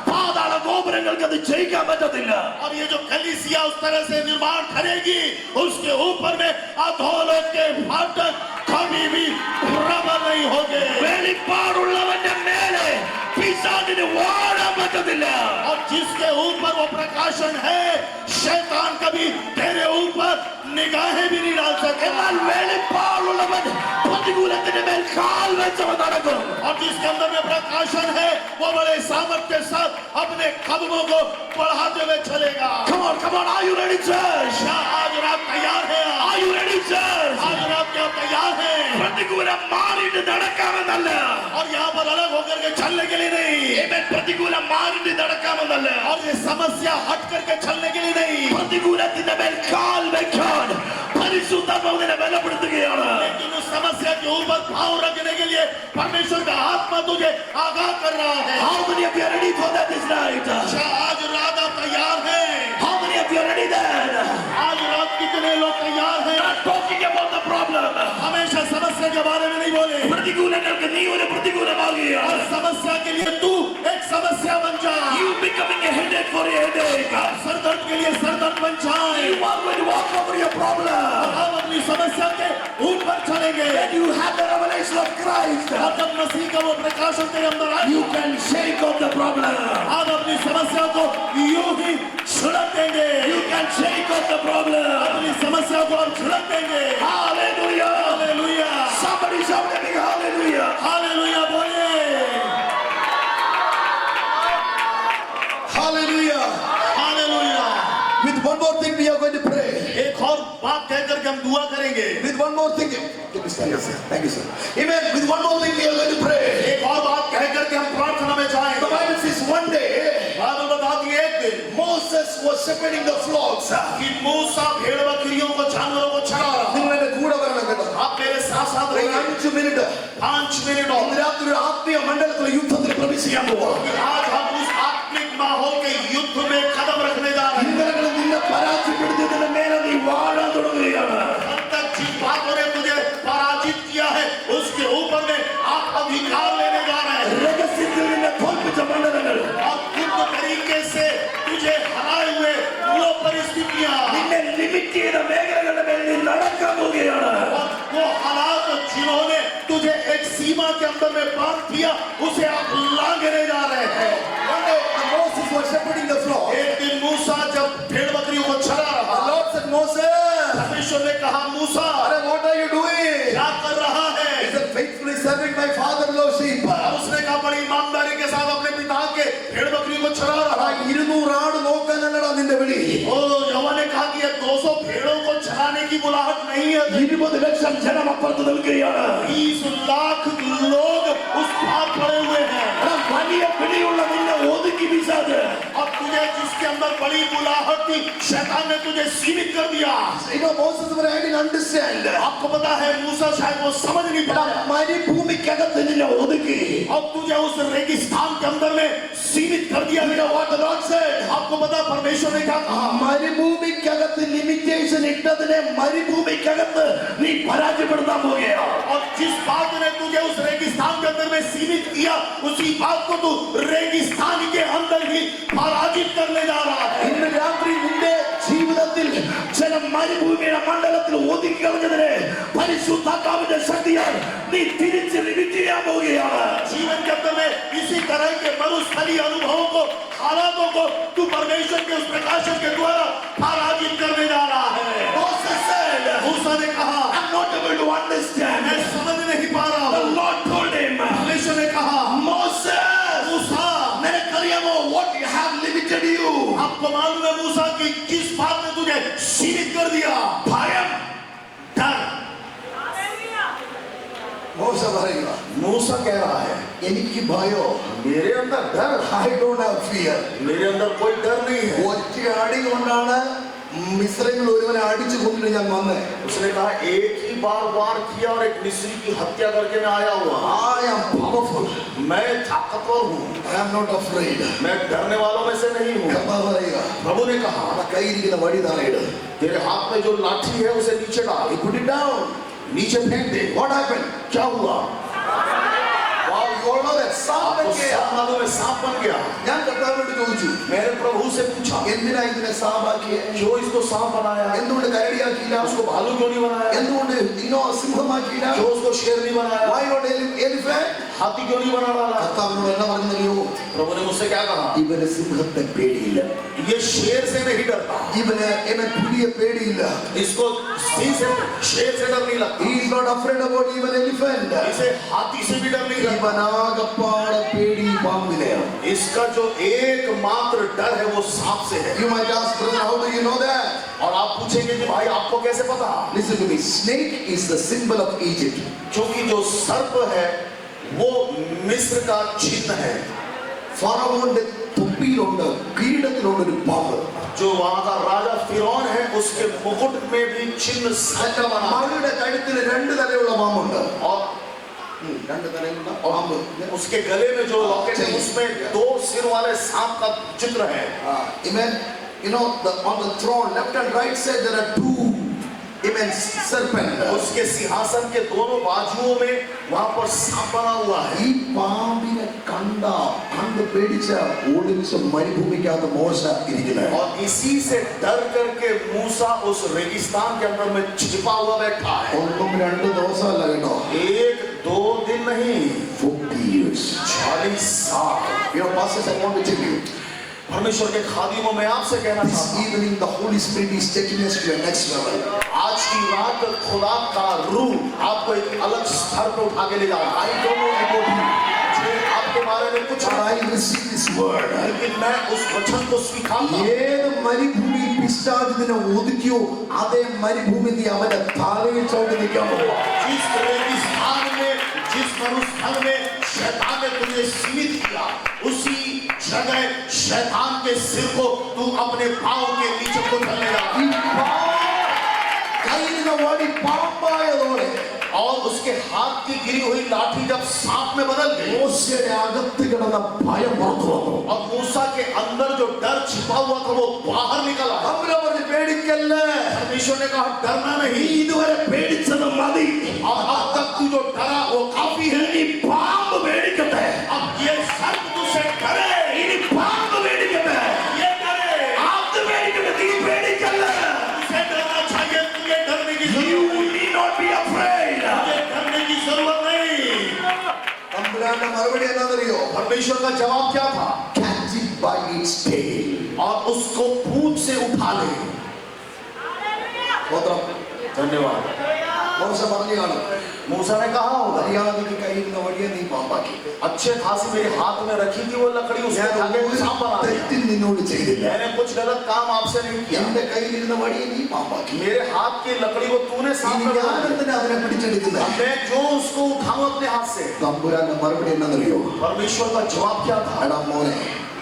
പാതാള ഗോപുരങ്ങൾക്ക് അത് ജയിക്കാൻ പറ്റത്തില്ല.
और ये जो कलीसिया उस तरह से निर्माण करेगी, उसके ऊपर में अधोलोक के फाटक कभी भी प्रबल नहीं होंगे।
വെളിപ്പാടുള്ളവന്റെ മേലെ പിശാചിന് വാഴാൻ പറ്റത്തില്ല.
और जिसके ऊपर वो प्रकाशन है, शैतान कभी तेरे ऊपर निगाहें भी नहीं डाल सकता।
എന്നാൽ വെളിപ്പാടുള്ളവൻ പ്രതികൂലത്തിന്റെ മേൽ കാൽ വെച്ചവൻ നടക്കും.
और जिसके अंदर में प्रकाशन है, वो बड़े सामर्थ के साथ अपने कदमों को बढ़ाते हुए चलेगा।
Come on, come on, are you ready, church?
क्या आज रात तैयार है?
Are you ready, church?
आज रात क्या तैयार है?
പ്രതികൂലം മാറിയിട്ട് നടക്കാമെന്നല്ല.
और यहाँ पर अलग होकर के चलने के लिए नहीं,
Amen. പ്രതികൂലം മാറിയിട്ട് നടക്കാമെന്നല്ല.
और ये समस्या हट करके चलने के लिए नहीं,
പ്രതികൂലത്തിന്റെ മേൽ കാൽ വെക്കാൻ പരിശുദ്ധാത്മാവിനെ ബലപ്പെടുത്തുകയാണ്.
लेकिन उस समस्या के ऊपर पाँव रखने के लिए परमेश्वर का आत्मा तुझे आगाह कर रहा है।
How many of you are ready for that this night?
क्या आज रात आप तैयार हैं?
How many of you are ready then?
आज रात कितने लोग तैयार हैं?
Not talking about the problem.
हमेशा समस्या के बारे में नहीं बोले,
പ്രതികൂലങ്ങൾക്ക് നീ ഒരു പ്രതികൂലമാകുകയാണ്.
और समस्या के लिए तू एक समस्या बन जा।
You becoming a headache for a headache.
सरदर्द के लिए सरदर्द बन जाए।
You are going to walk over your problem.
हम अपनी समस्या के ऊपर चलेंगे।
When you have the revelation of Christ,
और जब मसीह का वो प्रकाशन तेरे अंदर आए,
you can shake off the problem.
आप अपनी समस्या को यूं ही छिड़क देंगे।
You can shake off the problem.
अपनी समस्या को आप छिड़क देंगे।
Hallelujah.
Hallelujah,
Somebody shout a big hallelujah.
Hallelujah बोलिए,
Hallelujah.
Hallelujah.
With one more thing we are going to pray.
एक और बात कह करके हम दुआ करेंगे।
With one more thing. Can you stand up, sir? Thank you, sir. Amen. With one more thing we are going to pray.
एक और बात कह करके हम प्रार्थना में
The
जाएंगे।
Bible says one day
Bible बताती है एक दिन
Moses was shepherding the flocks.
कि मूसा भेड़ बकरियों को, जानवरों को चरा रहा।
നിങ്ങൾ എന്റെ കൂടെ വരണം കേട്ടോ.
आप मेरे साथ साथ
ഒരു
रहिए।
5 മിനിറ്റ്
5 मिनट और
ഇന്ന് രാത്രി ഒരു ആത്മീയ മണ്ഡലത്തിലെ യുദ്ധത്തിൽ പ്രവേശിക്കാൻ പോവാ.
आज हम उस आत्मिक माहौल के युद्ध में कदम रखने जा रहे हैं।
ഇന്നലെ നിന്നെ പരാജയപ്പെടുത്തിയതിന്റെ മേലെ നീ വാഴാൻ തുടങ്ങുകയാണ്.
अब तक जिन बातों ने तुझे पराजित किया है, उसके ऊपर में आप अधिकार लेने जा रहे हैं।
രഹസ്യത്തിൽ നിന്നെ തോൽപ്പിച്ച മണ്ഡലങ്ങൾ,
और गुप्त तरीके से तुझे हराए हुए वो परिस्थितियां,
നിന്നെ ലിമിറ്റ് ചെയ്ത മേഖലകളുടെ മേൽ നീ നടക്കാൻ പോവുകയാണ്.
और वो हालात जिन्होंने तुझे एक सीमा के अंदर में बांध दिया, उसे आप लांघने जा रहे हैं।
One day Moses was shepherding the flock.
एक दिन मूसा जब भेड़ बकरियों को चरा
The
रहा,
Lord said, Moses,
परमेश्वर ने कहा, मूसा
अरे what are you doing?
क्या कर रहा है?
He said, faithfully serving my father-in-law sheep.
और उसने कहा, बड़ी ईमानदारी के साथ अपने पिता के भेड़ बकरियों को चरा रहा।
200 ആട് നോക്കാനല്ലടാ നിന്റെ വിളി.
ओ यहोवा ने कहा कि ये 200 भेड़ों को चराने की बुलाहट नहीं है।
20 ലക്ഷം ജനം അപ്പുറത്ത് നിൽക്കുകയാണ്.
20 लाख लोग उस पार पड़े हुए हैं।
എടാ, വലിയ പിടിയുള്ള നിന്നെ ഒതുക്കി പിശാച്.
और तुझे जिस उसके अंदर बड़ी बुलाहट थी, शैतान ने तुझे सीमित कर दिया।
You know, Moses never had to understand.
आपको पता है मूसा शायद वो समझ नहीं पाया।
മരുഭൂമിക്കകത്ത് നിന്നെ ഒതുക്കി.
अब तुझे उस रेगिस्तान के अंदर में सीमित कर दिया।
You know what the Lord said?
आपको पता परमेश्वर ने क्या कहा?
മരുഭൂമിക്കകത്ത് ലിമിറ്റേഷൻ ഇട്ടതിനെ മരുഭൂമിക്കകത്ത് നീ പരാജയപ്പെടുത്താൻ പോകുകയാ.
और जिस बात ने तुझे उस रेगिस्तान के अंदर में सीमित किया, उसी बात को तू रेगिस्तान के अंदर ही पराजित करने जा रहा है।
ഇന്ന് രാത്രി നിന്റെ ജീവിതത്തിൽ ചില മരുഭൂമിയുടെ മണ്ഡലത്തിൽ ഒതുക്കി കളഞ്ഞതിനെ പരിശുദ്ധാത്മാവിന്റെ ശക്തിയാൽ നീ തിരിച്ച് ലിമിറ്റ് ചെയ്യാൻ പോവുകയാണ്.
जीवन के अंदर में इसी तरह के मरुस्थलीय अनुभवों को, हालातों को तू परमेश्वर के उस प्रकाशन के द्वारा पराजित करने जा रहा है।
Moses said,
मूसा ने कहा,
I'm not able to understand.
मैं समझ नहीं पा रहा
The
हूँ।
Lord told him,
परमेश्वर ने कहा,
Moses,
मूसा,
നിനക്കറിയാമോ what you have limited you?
आपको मालूम है मूसा कि किस बात ने तुझे सीमित कर दिया?
ഭയം.
डर।
മൂസ പറയുക,
मूसा कह रहा है,
എനിക്ക് ഭയോ,
मेरे अंदर डर,
I don't have fear.
मेरे अंदर कोई डर नहीं है।
ഒറ്റ അടി കൊണ്ടാണ് മിസ്രൈമിൽ ഒരുവനെ അടിച്ചു കൊണ്ടിട്ട് ഞാൻ വന്നേ.
उसने कहा एक ही बार वार किया और एक मिस्री की हत्या करके मैं आया हुआ।
I am powerful.
मैं ताकतवर हूँ,
I am not afraid.
मैं डरने वालों में से नहीं हूँ।
കർത്താവ് പറയുക,
प्रभु ने कहा,
കയ്യിരിക്കുന്ന വടി താഴെയിട്.
तेरे हाथ में जो लाठी है उसे नीचे डाल,
He put it down.
नीचे फेंक दे।
What happened?
क्या हुआ?
Wow, you all know that. सांप बन
आपको
गया.
सब मालूम है, सांप बन गया।
ഞാൻ കർത്താവിനോട് ചോദിച്ചു,
मैंने प्रभु से पूछा,
എന്തിനാ ഇതിനെ സാമ്പാക്കിയേ?
क्यों इसको सांप बनाया?
എന്തുകൊണ്ട് കരടിയാക്കിയില്ല?
उसको भालू क्यों नहीं बनाया?
എന്തുകൊണ്ട് സിംഹമാക്കിയില്ല?
क्यों उसको शेर नहीं बनाया?
Why not elephant?
हाथी क्यों नहीं बना डाला?
കർത്താവിനോട് എന്നാ പറഞ്ഞറിയോ?
प्रभु ने मुझसे क्या कहा?
ഇവന് സിംഹത്തെ പേടിയില്ല.
ये शेर से नहीं डरता,
ഇവന് പുലിയെ പേടിയില്ല.
इसको सिंह से, शेर से डर नहीं लगता,
He is not afraid about even elephant.
इसे हाथी से भी डर नहीं लगता।
ഇവനാകപ്പാടെ പേടി പാമ്പിനെയാണ്.
इसका जो एकमात्र डर है वो सांप से है।
You might ask, brother, how do you know that?
और आप पूछेंगे कि भाई आपको कैसे पता?
Listen to me. Snake is the symbol of Egypt.
क्योंकि जो सर्प है वो मिस्र का चिन्ह है।
ഫറവോന്റെ തൊപ്പിയിലുണ്ട്, കിരീടത്തിലുണ്ട് ഒരു പാമ്പ്.
जो वहां का राजा फिरौन है उसके मुकुट में भी चिन्ह सर्प का बना है।
മകളുടെ കഴുത്തിൽ രണ്ട് തലയുള്ള പാമ്പുണ്ട്.
और
രണ്ട് തലയുള്ള പാമ്പ്.
उसके गले में जो लॉकेट है उसमें 2 सिर वाले सांप का चित्र है।
Amen. You know, on the throne, left and right side, there are two immense serpents.
उसके सिंहासन के दोनों बाजुओं में वहां पर सांप बना हुआ है।
ഈ പാമ്പിനെ കണ്ട് പേടിച്ച ഓടിച്ച മരുഭൂമിക്കകത്ത് മോശ ഇരിക്കുന്നത്.
और इसी से डर करके मूसा उस रेगिस्तान के अंदर में छिपा हुआ बैठा है।
ഒന്നും രണ്ട് ദിവസമല്ല കേട്ടോ,
1-2 दिन नहीं,
40 years.
40 साल।
You know, pastors, I want to tell you,
परमेश्वर के खादिमों में आपसे कहना
this
चाहता हूं,
evening the Holy Spirit is taking us to a next level.
आज की रात खुदा का रूह आपको एक अलग स्तर पर उठा के ले जाएगा।
I don't know about you,
मुझे आपके बारे में कुछ
but I receive this word.
लेकिन मैं उस वचन को स्वीकारता हूं।
ഏത് മരുഭൂമി പിശാചിനെ ഒതുക്കിയോ അതേ മരുഭൂമി നീ അവന്റെ താഴെ ചവിട്ടി നിൽക്കാൻ പോവാ.
जिस रेगिस्तान में, जिस मरुस्थल में शैतान ने तुझे सीमित किया, उसी जगह शैतान के सिर को तू अपने पांव के नीचे उठने लगा।
ഈ കയ്യിലിരുന്ന വടി പാമ്പായതോടെ
और उसके हाथ की गिरी हुई लाठी जब सांप में बदल गई
മോശയുടെ അകത്ത് കിടന്ന ഭയം പുറത്തു വന്നു.
और मूसा के अंदर जो डर छिपा हुआ था वो बाहर निकला।
അബ്രാം പറഞ്ഞു, പേടിക്കല്ലേ,
परमेश्वर ने कहा डरना
നീ
नहीं,
ഇതുവരെ പേടിച്ചത് മതി.
और अब तक तू जो डरा वो काफी है।
ഈ പാമ്പ് പേടിക്കട്ടെ,
अब ये सर्प तुझसे डरे,
ഇനി പാമ്പ് പേടിക്കട്ടെ,
ये डरे,
അത് പേടിക്കട്ടെ, നീ പേടിക്കല്ലേ.
तुझे डरना चाहिए, तुझे डरने की
You
जरूरत
need not be afraid.
तुझे डरने की जरूरत नहीं।
തമ്പുരാന്റെ മറുപടി എന്താണെന്നറിയോ?
परमेश्वर का जवाब क्या था?
Catch it by its tail.
और उसको पूंछ से उठा ले।
സ്തോത്രം.
धन्यवाद।
മോശ പറഞ്ഞു കാണും,
मूसा ने कहा होगा
മര്യാദയ്ക്ക് കയ്യിലിരുന്ന വടിയെ നീ പാമ്പാക്കി.
अच्छे खासी मेरे हाथ में रखी थी वो लकड़ी, उसको
ഞാൻ
उठा के
ഒരു
सांप बना दिया।
തെറ്റും നിന്നോട് ചെയ്തില്ല.
मैंने कुछ गलत काम आपसे नहीं किया।
എന്റെ കയ്യിലിരുന്ന വടിയെ നീ പാമ്പാക്കി.
मेरे हाथ की लकड़ी को तूने सांप
ഇനി
में बना
ഞാൻ
दिया।
എന്തിനാ അതിനെ പിടിച്ചെടുക്കുന്നത്?
अब मैं जो उसको उठाऊं अपने हाथ से।
തമ്പുരാന്റെ മറുപടി എന്താണെന്നറിയോ?
परमेश्वर का जवाब क्या था?
എടാ മോനെ,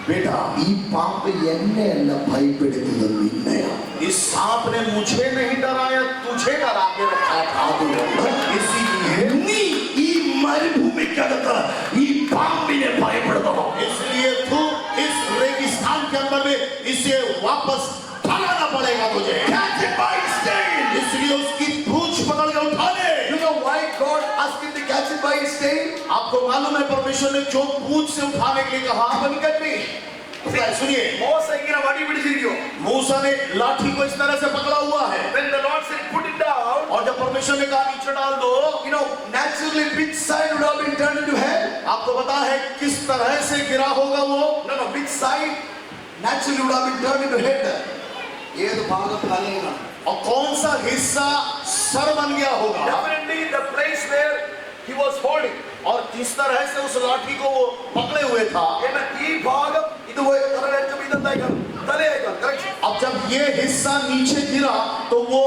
बेटा
ఈ పాప ఎన్నే అన్న భయపెడుతుంది నిన్నయా
इस सांप ने मुझे नहीं डराया तुझे डरा के रखा था इसीलिए
నీ ఈ మరుభూమికడత ఈ పాపినే భయపడతావు
इसलिए तू इस रेगिस्तान के अंदर में इसे वापस भगाना पड़ेगा तुझे
catch it by its tail
इसलिए उसकी पूंछ पकड़ के उठा ले
you know why God asked him to catch it by its tail
आपको मालूम है परमेश्वर ने जो पूंछ से उठाने के लिए कहा
look at me
सुनिए
మోసే ఇങ്ങനെ వడి పిడిచిరియో
मूसा ने लाठी को इस तरह से पकड़ा हुआ है
when the Lord said put it down
और जब परमेश्वर ने कहा नीचे डाल दो
you know naturally which side would have been turned into hell
आपको पता है किस तरह से गिरा होगा वो
no which side naturally would have been turned into head ఏది భాగం తలైనా
और कौन सा हिस्सा सर बन गया होगा
definitely the place where he was holding
और किस तरह से उस लाठी को वो पकड़े हुए था
ఈ భాగం ఇది తలెంచ మీద తలే కరెక్ట్
अब जब ये हिस्सा नीचे गिरा तो वो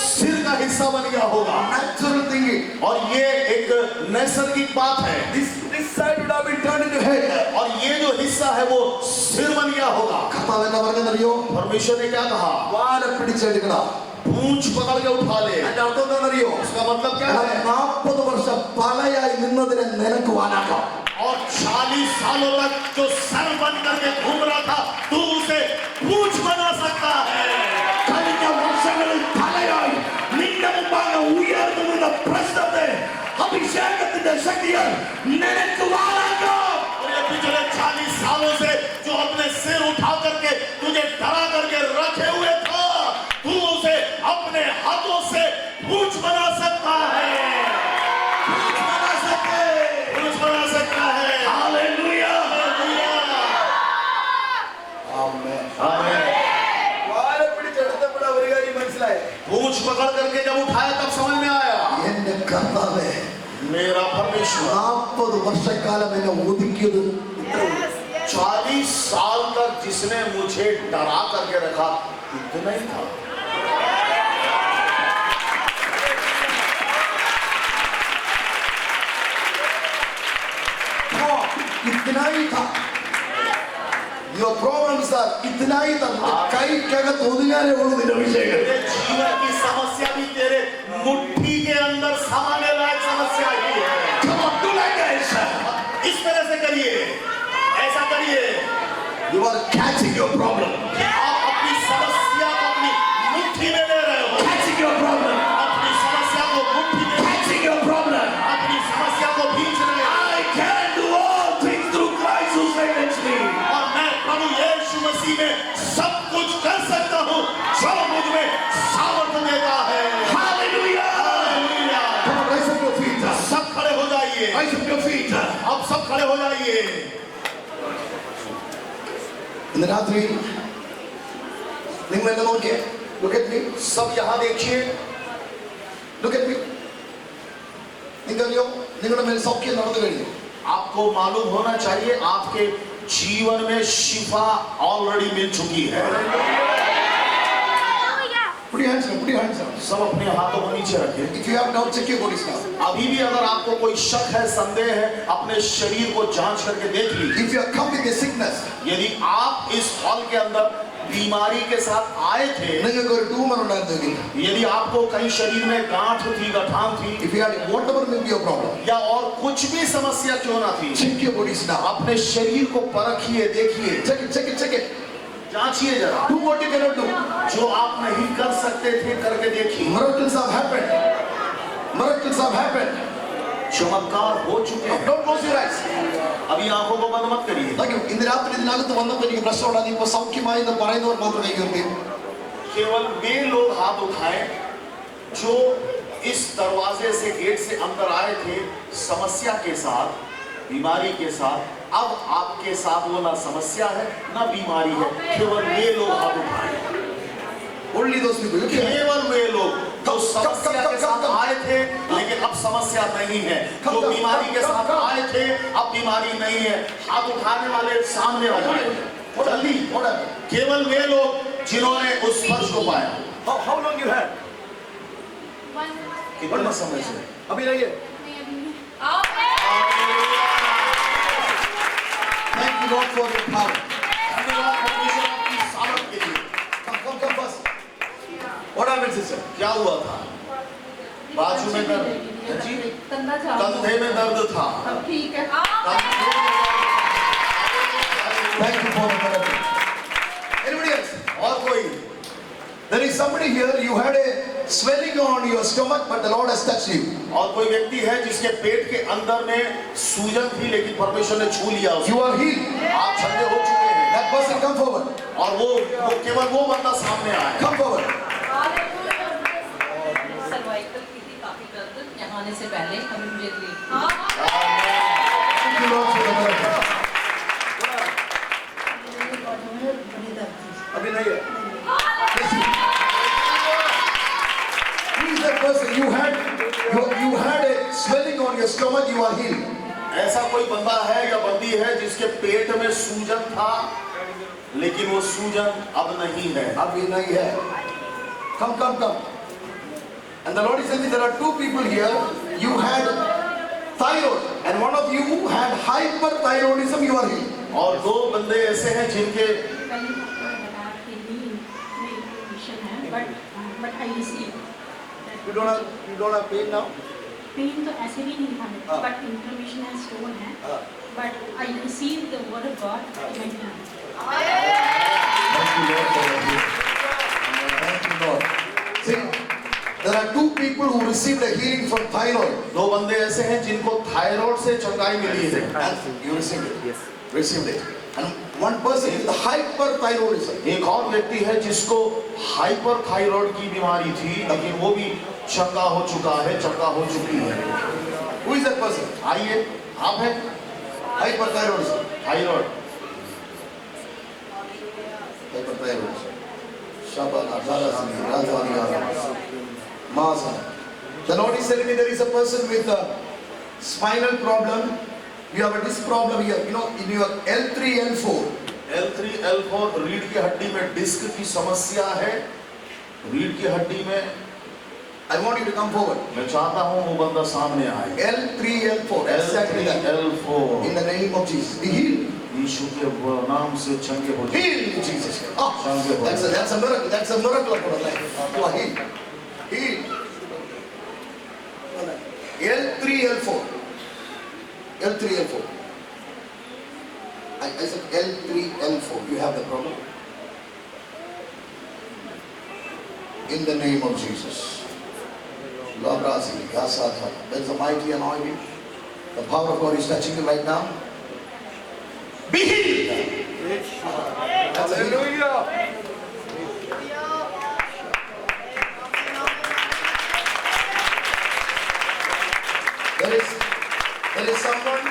सिर का हिस्सा बन गया होगा
natural thinking
और ये एक नैसर्गिक बात है
this side would have been turned into head
और ये जो हिस्सा है वो सिर बन गया होगा
കർത്താവെന്ന പറഞ്ഞറിയോ
परमेश्वर ने क्या कहा
വാല പിടിച്ചെടുക്കടാ
पूंछ पकड़ के उठा ले
അതിന്റെ അർത്ഥം എന്താണെന്നറിയോ
उसका मतलब क्या है
40 വർഷം പലയായി നിന്നതിനെ നിനക്ക് വാലാക്കാം
और 40 सालों तक जो सर बन करके घूम रहा था तू उसे पूंछ बना सकता है
കഴിഞ്ഞ വർഷങ്ങളിൽ പലയായി നിന്റെ മുമ്പാകെ ഉയർന്നു നിന്ന പ്രശ്നത്തെ അഭിഷേകത്തിന്റെ ശക്തിയാൽ നിനക്ക് വാലാക്കാം
और ये पिछले 40 सालों से जो अपने सिर उठा करके तुझे डरा करके रखे हुए था तू उसे अपने हाथों से पूंछ बना सकता है पूंछ बना सकता है
हालेलुया
आमीन
വാല പിടിച്ചെടുത്തപ്പോൾ ഒരു കാര്യം മനസ്സിലായി
पूंछ पकड़ करके जब उठाया तब समझ में आया
എന്റെ കർത്താവേ
मेरा परमेश्वर
40 വർഷക്കാലം എന്നെ ഒതുക്കിയത്
40 साल तक जिसने मुझे डरा करके रखा इतना ही था
इतना ही था Your problems are इतना ही था कई कगत होदियारे बोलो दिन अभिषेक
तेरे जीवन की समस्या भी तेरे मुट्ठी के अंदर समाने लायक समस्या ही है
Come on, do like this.
इस तरह से करिए ऐसा करिए
You are catching your problem.
कि आप अपनी समस्या को अपनी मुट्ठी में ले रहे हो
Catching your problem.
अपनी समस्या को मुट्ठी में
Catching your problem.
अपनी समस्या को खींच रहे हो
I can do all things through Christ who strengthens me.
और मैं प्रभु यीशु मसीह में सब कुछ कर सकता हूँ जो मुझ में सामर्थ्य देता है
Hallelujah.
Hallelujah.
Come on, raise up your feet.
सब खड़े हो जाइए
Raise up your feet.
अब सब खड़े हो जाइए
ഇന്ന് രാത്രി നിങ്ങൾ എന്നെ നോക്കിയേ look at me
सब यहाँ देखिए
look at me നിങ്ങൾക്കറിയോ നിങ്ങളുടെ മേൽ സൗഖ്യം നടന്നു കഴിഞ്ഞു
आपको मालूम होना चाहिए आपके जीवन में शिफा ऑलरेडी मिल चुकी है
put your hands up
सब अपने हाथों को नीचे रखें
if you have doubt check your body now
अभी भी अगर आपको कोई शक है संदेह है अपने शरीर को जांच करके देख लीजिए
if you are come with a sickness
यदि आप इस हॉल के अंदर बीमारी के साथ आए थे
നിങ്ങൾക്ക് ഒരു ട്യൂമർ ഉണ്ടായിരുന്നെങ്കിൽ
यदि आपको कहीं शरीर में गांठ थी गठान थी
if you had whatever may be your problem
या और कुछ भी समस्या क्यों ना थी
check your body now
अपने शरीर को परखिए देखिए
check it
जांचिए जरा
do what you cannot do
जो आप नहीं कर सकते थे करके देखिए
miracles have happened
चमत्कार हो चुके हैं
don't close your eyes
अभी आंखों को बंद मत करिए
നോക്കൂ ഇന്ന് രാത്രി ഇതിനകത്ത് വന്നപ്പോൾ എനിക്ക് പ്രശ്നമുണ്ടായി ഇപ്പോൾ സൗഖ്യമായി എന്ന് പറയുന്നവർ മാത്രം കൈ ഉയർത്തി
केवल वे लोग हाथ उठाएं जो इस दरवाजे से गेट से अंदर आए थे समस्या के साथ बीमारी के साथ अब आपके साथ वो ना समस्या है ना बीमारी है केवल वे लोग हाथ उठाएं
only those people look here
केवल वे लोग जो समस्या के साथ आए थे लेकिन अब समस्या नहीं है जो बीमारी के साथ आए थे अब बीमारी नहीं है हाथ उठाने वाले सामने आ जाए जल्दी केवल वे लोग जिन्होंने उस स्पर्श को पाया
how long you had
कितना समय से
अभी नहीं है thank you Lord for your power minute, sister.
क्या हुआ था? बाजू में दर्द, जी? कंधे में दर्द था।
ठीक है।
Thank you for the miracle. Anybody else?
और कोई?
There is somebody here, you had a swelling on your stomach, but the Lord has touched you.
और कोई व्यक्ति है जिसके पेट के अंदर में सूजन थी, लेकिन परमेश्वर ने छू लिया उसको।
You are healed.
आप ठंडे हो चुके हैं।
That person come forward.
और वो केवल वो बंदा सामने आया।
Come forward.
सर्वाइकल की थी काफी दर्द यहाँ आने से पहले immediately।
Thank you, Lord, for the miracle. अभी नहीं है. Listen. Who is that person? You had a swelling on your stomach. You are healed.
ऐसा कोई बंदा है या बंदी है जिसके पेट में सूजन था, लेकिन वो सूजन अब नहीं है।
अभी नहीं है. Come. And the Lord is saying there are two people here. You had thyroid, and one of you had hyperthyroidism. You are healed.
और दो बंदे ऐसे हैं जिनके
But I receive
You don't have pain now.
pain तो ऐसे भी नहीं था, but inflammation and stone है, but I receive the word of God in my hand.
Thank you, Lord. Thank you, Lord. See, there are two people who received a healing from thyroid.
दो बंदे ऐसे हैं जिनको थायराइड से चंगाई मिली है।
And you received it. Yes. Received it. And one person is the hyperthyroidism.
एक और व्यक्ति है जिसको हाइपरथायराइड की बीमारी थी, लेकिन वो भी चंगा हो चुका है, चंगा हो चुकी है।
Who is that person?
आइए, आप हैं
Hyperthyroidism.
Thyroid.
Hyperthyroidism. Shabana, Zarasini, Rajwani, Masa. The Lord is telling me there is a person with a spinal problem. You have a disc problem here. You know, in your L3, L4.
L3, L4 रीढ़ की हड्डी में डिस्क की समस्या है। रीढ़ की हड्डी में
I want you to come forward.
मैं चाहता हूँ वो बंदा सामने आए।
L3, L4. Exactly
L3,
that.
L4
In the name of Jesus. Be healed.
यीशु के नाम से चंगे हो जाए।
Healed in Jesus' name. Oh, that's a miracle. That's a miracle of our life. You are healed. Healed. L3, L4. L3, L4. I said L3, L4. You have the problem? In the name of Jesus. There's a mighty anointing. The power of God is touching you right now. Be healed. That's a healing. There is someone,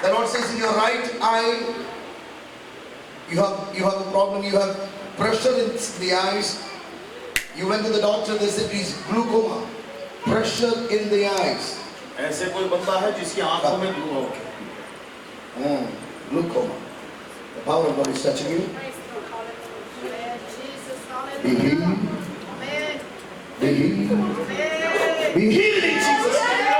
the Lord says in your right eye, you have a problem, you have pressure in the eyes. You went to the doctor, they said it's glaucoma, pressure in the eyes.
ऐसे कोई बंदा है जिसकी आंखों में
Glaucoma. The power of God is touching you. Be healed. Be healed. Be healed in Jesus' name.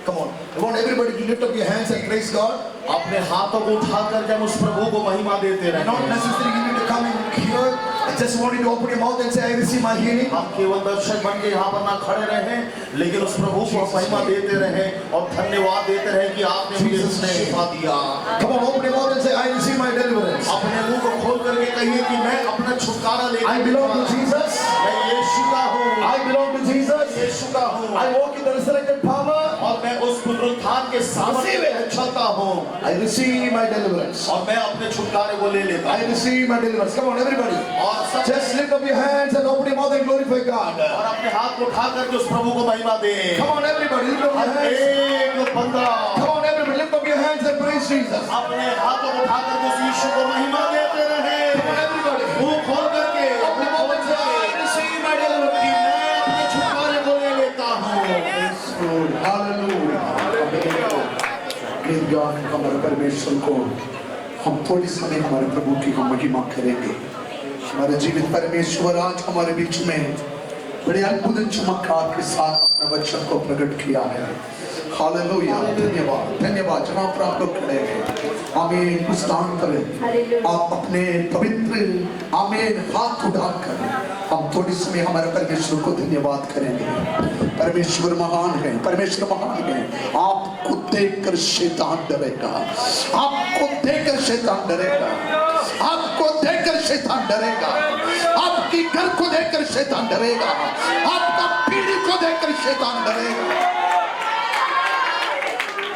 Come on. I want everybody to lift up your hands and praise God.
अपने हाथों को उठाकर जब उस प्रभु को महिमा देते रहे।
Not necessarily you need to come in here. I just want you to open your mouth and say, I receive my healing.
हम केवल दर्शक बन के यहाँ पर ना खड़े रहें, लेकिन उस प्रभु को महिमा देते रहें और धन्यवाद देते रहें कि आपने मुझे इसने शिफा दिया।
Come on, open your mouth and say, I receive my deliverance.
अपने मुंह को खोल करके कहिए कि मैं अपना छुटकारा लेकर
I belong to Jesus.
मैं यीशु का हूँ।
I belong to Jesus.
यीशु का हूँ।
I walk in the resurrected power.
और मैं उस पुनरुत्थान के सामर्थ्य में चलता हूँ।
I receive my deliverance.
और मैं अपने छुटकारे को ले लेता हूँ।
I receive my deliverance. Come on, everybody.
और सब
Just lift up your hands and open your mouth and glorify God.
और अपने हाथ को उठा करके उस प्रभु को महिमा दे।
Come on, everybody, lift up your
her
hands.
एक बंदा
Come on, everybody, lift up your hands and praise Jesus.
अपने हाथों को उठा करके उस यीशु को महिमा देते रहे।
Come on, everybody.
मुंह खोल करके
Open your mouth and say, I receive my deliverance.
मैं अपने छुटकारे को ले लेता हूँ।
Hallelujah.
Give God हमारे परमेश्वर को हम थोड़ी समय हमारे प्रभु की हम महिमा करेंगे। हमारे जीवित परमेश्वर आज हमारे बीच में बड़े अद्भुत चमत्कार के साथ अपने वचन को प्रकट किया है। हालेलुया, धन्यवाद धन्यवाद। जहाँ पर आप लोग खड़े हैं, आमीन, मुस्कान करें। आप अपने पवित्र आमीन हाथ उठाकर हम थोड़ी समय हमारे परमेश्वर को धन्यवाद करेंगे। परमेश्वर महान है, परमेश्वर महान है। आपको देखकर शैतान डरेगा, आपको देखकर शैतान डरेगा, आपको देखकर शैतान डरेगा, आपकी घर को देखकर शैतान डरेगा, आपका पीढ़ी को देखकर शैतान डरेगा,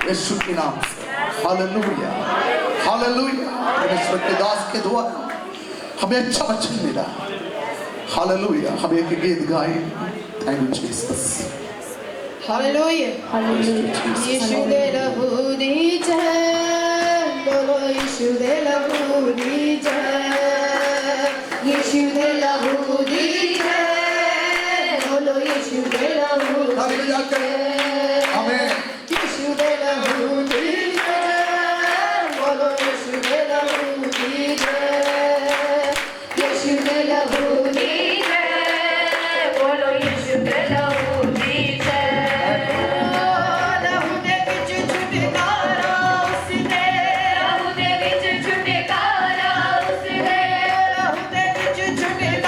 यीशु के नाम से। Hallelujah, hallelujah. परमेश्वर के दास के द्वारा हमें अच्छा वचन मिला। हालेलुया। हम एक गीत गाएं। Thank you Jesus.
हालेलुया, यीशु दे लहू दी जय, बोलो यीशु दे लहू दी जय, यीशु दे लहू दी जय, बोलो यीशु दे लहू दी जय,
आमीन।
यीशु दे लहू दी जय, बोलो यीशु दे लहू दी जय, यीशु दे लहू दी जय, बोलो यीशु दे लहू दी जय। लहू दे विच छुटकारा उसने, लहू दे विच छुटकारा उसने, लहू दे विच छुटकारा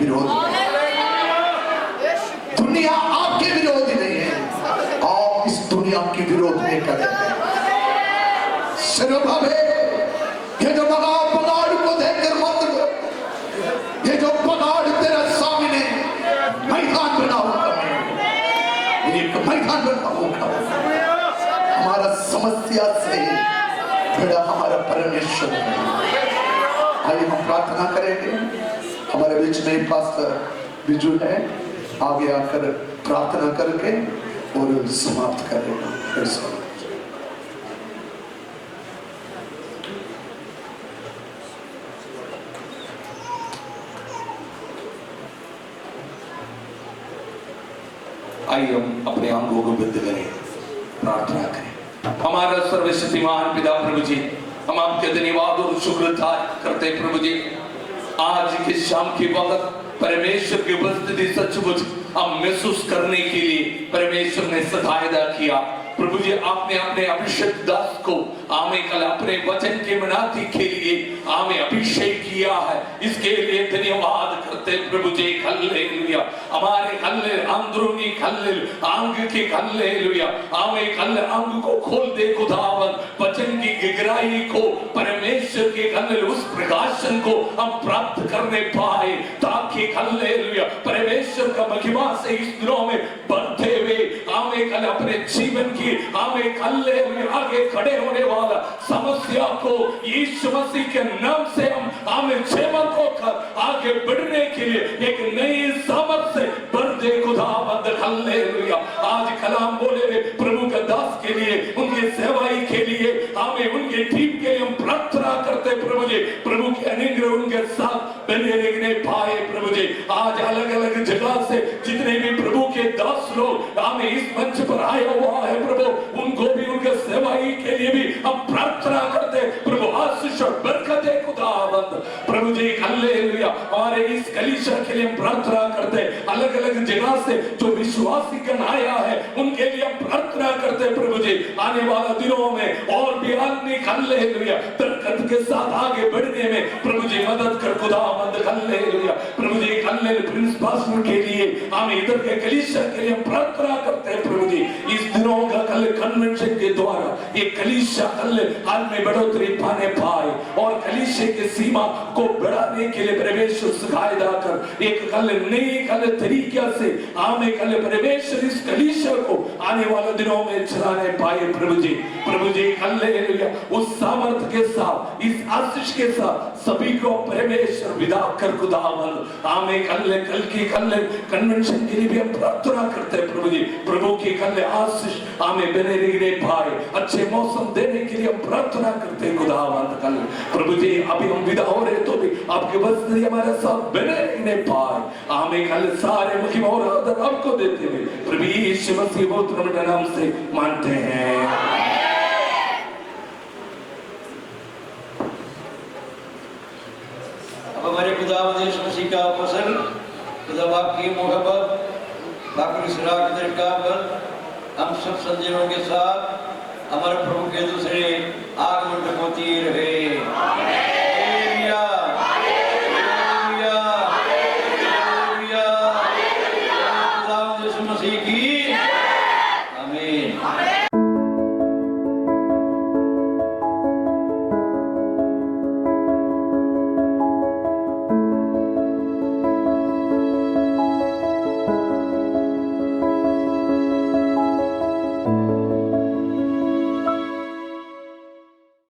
विरोधी है। दुनिया आपके विरोधी नहीं है, आप इस दुनिया की विरोध में कर रहे हैं। सिर्फ भावे ये जो पगाड़ को देखकर मत लो, ये जो पगाड़ तेरा सामने मैदान बना होगा, एक मैदान बना होगा। हमारा समस्या से बड़ा हमारा परमेश्वर है। आइए हम प्रार्थना करेंगे। हमारे बीच में पास्टर बिजू है, आगे आकर प्रार्थना करके और समाप्त करेगा।
आइए हम अपने अंगों को बंद करें, प्रार्थना करें। हमारा सर्वशक्तिमान पिता प्रभु जी, हम आपके धन्यवाद और शुक्र करते प्रभु जी। आज के शाम के वक्त परमेश्वर की उपस्थिति सचमुच हम महसूस करने के लिए परमेश्वर ने सहायता किया। प्रभु जी, आपने अपने अभिषेक दास को हमें कल अपने वचन के मनाती के लिए हमें अभिषेक किया है, इसके लिए धन्यवाद करते प्रभु जी। हालेलुया। हमारे हल्ले अंदरूनी हल्ले अंग के हालेलुया, हमें हल्ले अंग को खोल दे खुदावन, वचन की गहराई को, परमेश्वर के हल्ले उस प्रकाशन को हम प्राप्त करने पाए, ताकि हालेलुया परमेश्वर का महिमा से इस दिनों में बढ़ते हुए हमें कल अपने जीवन की हमें हालेलुया आगे खड़े होने वाला समस्या को यीशु मसीह के नाम से हम हमें जीवंत होकर आगे बढ़ने के लिए एक नई सामर्थ से बढ़ दे खुदावंद। हालेलुया। आज कलाम बोले हुए प्रभु के दास के लिए, उनकी सेवाई के लिए, हमें उनके टीम के लिए हम प्रार्थना करते प्रभु जी। प्रभु के अनुग्रह उनके साथ बने रहने पाए प्रभु जी। आज अलग अलग जगह से जितने भी प्रभु के दास लोग हमें इस मंच पर आया हुआ है प्रभु, उनको भी उनके सेवाई के लिए भी हम प्रार्थना करते प्रभु। आशीष और बरकत दे खुदावंद प्रभु जी। हालेलुया। हमारे इस कलीसिया के लिए हम प्रार्थना करते, अलग अलग जगह से जो विश्वासी गण आया है उनके लिए हम प्रार्थना करते प्रभु जी। आने वाला दिनों में और भी आदमी हालेलुया बरकत के साथ आगे बढ़ने में प्रभु जी मदद कर खुदावंद। हालेलुया। प्रभु जी हालेलुया प्रिंस पास्टर के लिए, हमें इधर के कलीसिया के लिए हम प्रार्थना करते हैं प्रभु जी। इस दिनों का कल कन्वेंशन के द्वारा ये कलीसिया कल हाल में बढ़ोतरी पाने पाए और कलीसिया के सीमा को बढ़ाने के लिए परमेश्वर सहायता कर एक कल नई कल तरीके से हमें कल परमेश्वर इस कलीसिया को आने वाले दिनों में चलाने पाए प्रभु जी। प्रभु जी हालेलुया उस सामर्थ के साथ, इस आशीष के साथ सभी को परमेश्वर विदा कर खुदावंद। हमें कल की कन्वेंशन के लिए भी हम प्रार्थना करते हैं प्रभु जी। प्रभु की कल आशीष हमें बने रहने पाए, अच्छे मौसम देने के लिए हम प्रार्थना करते हैं खुदावंद। कल प्रभु जी अभी हम विदा हो रहे तो भी आपके वचन हमारे साथ बने रहने पाए, हमें कल सारे महिमा और आदर आपको देते हुए प्रभु यीशु मसीह के नाम से मानते हैं।
हमारे खुदावंद यीशु मसीह का पसंद, खुदा बाप की मोहब्बत, बाकी सिराग का बल हम सब संजनों के साथ हमारे प्रभु के दूसरे आगमन को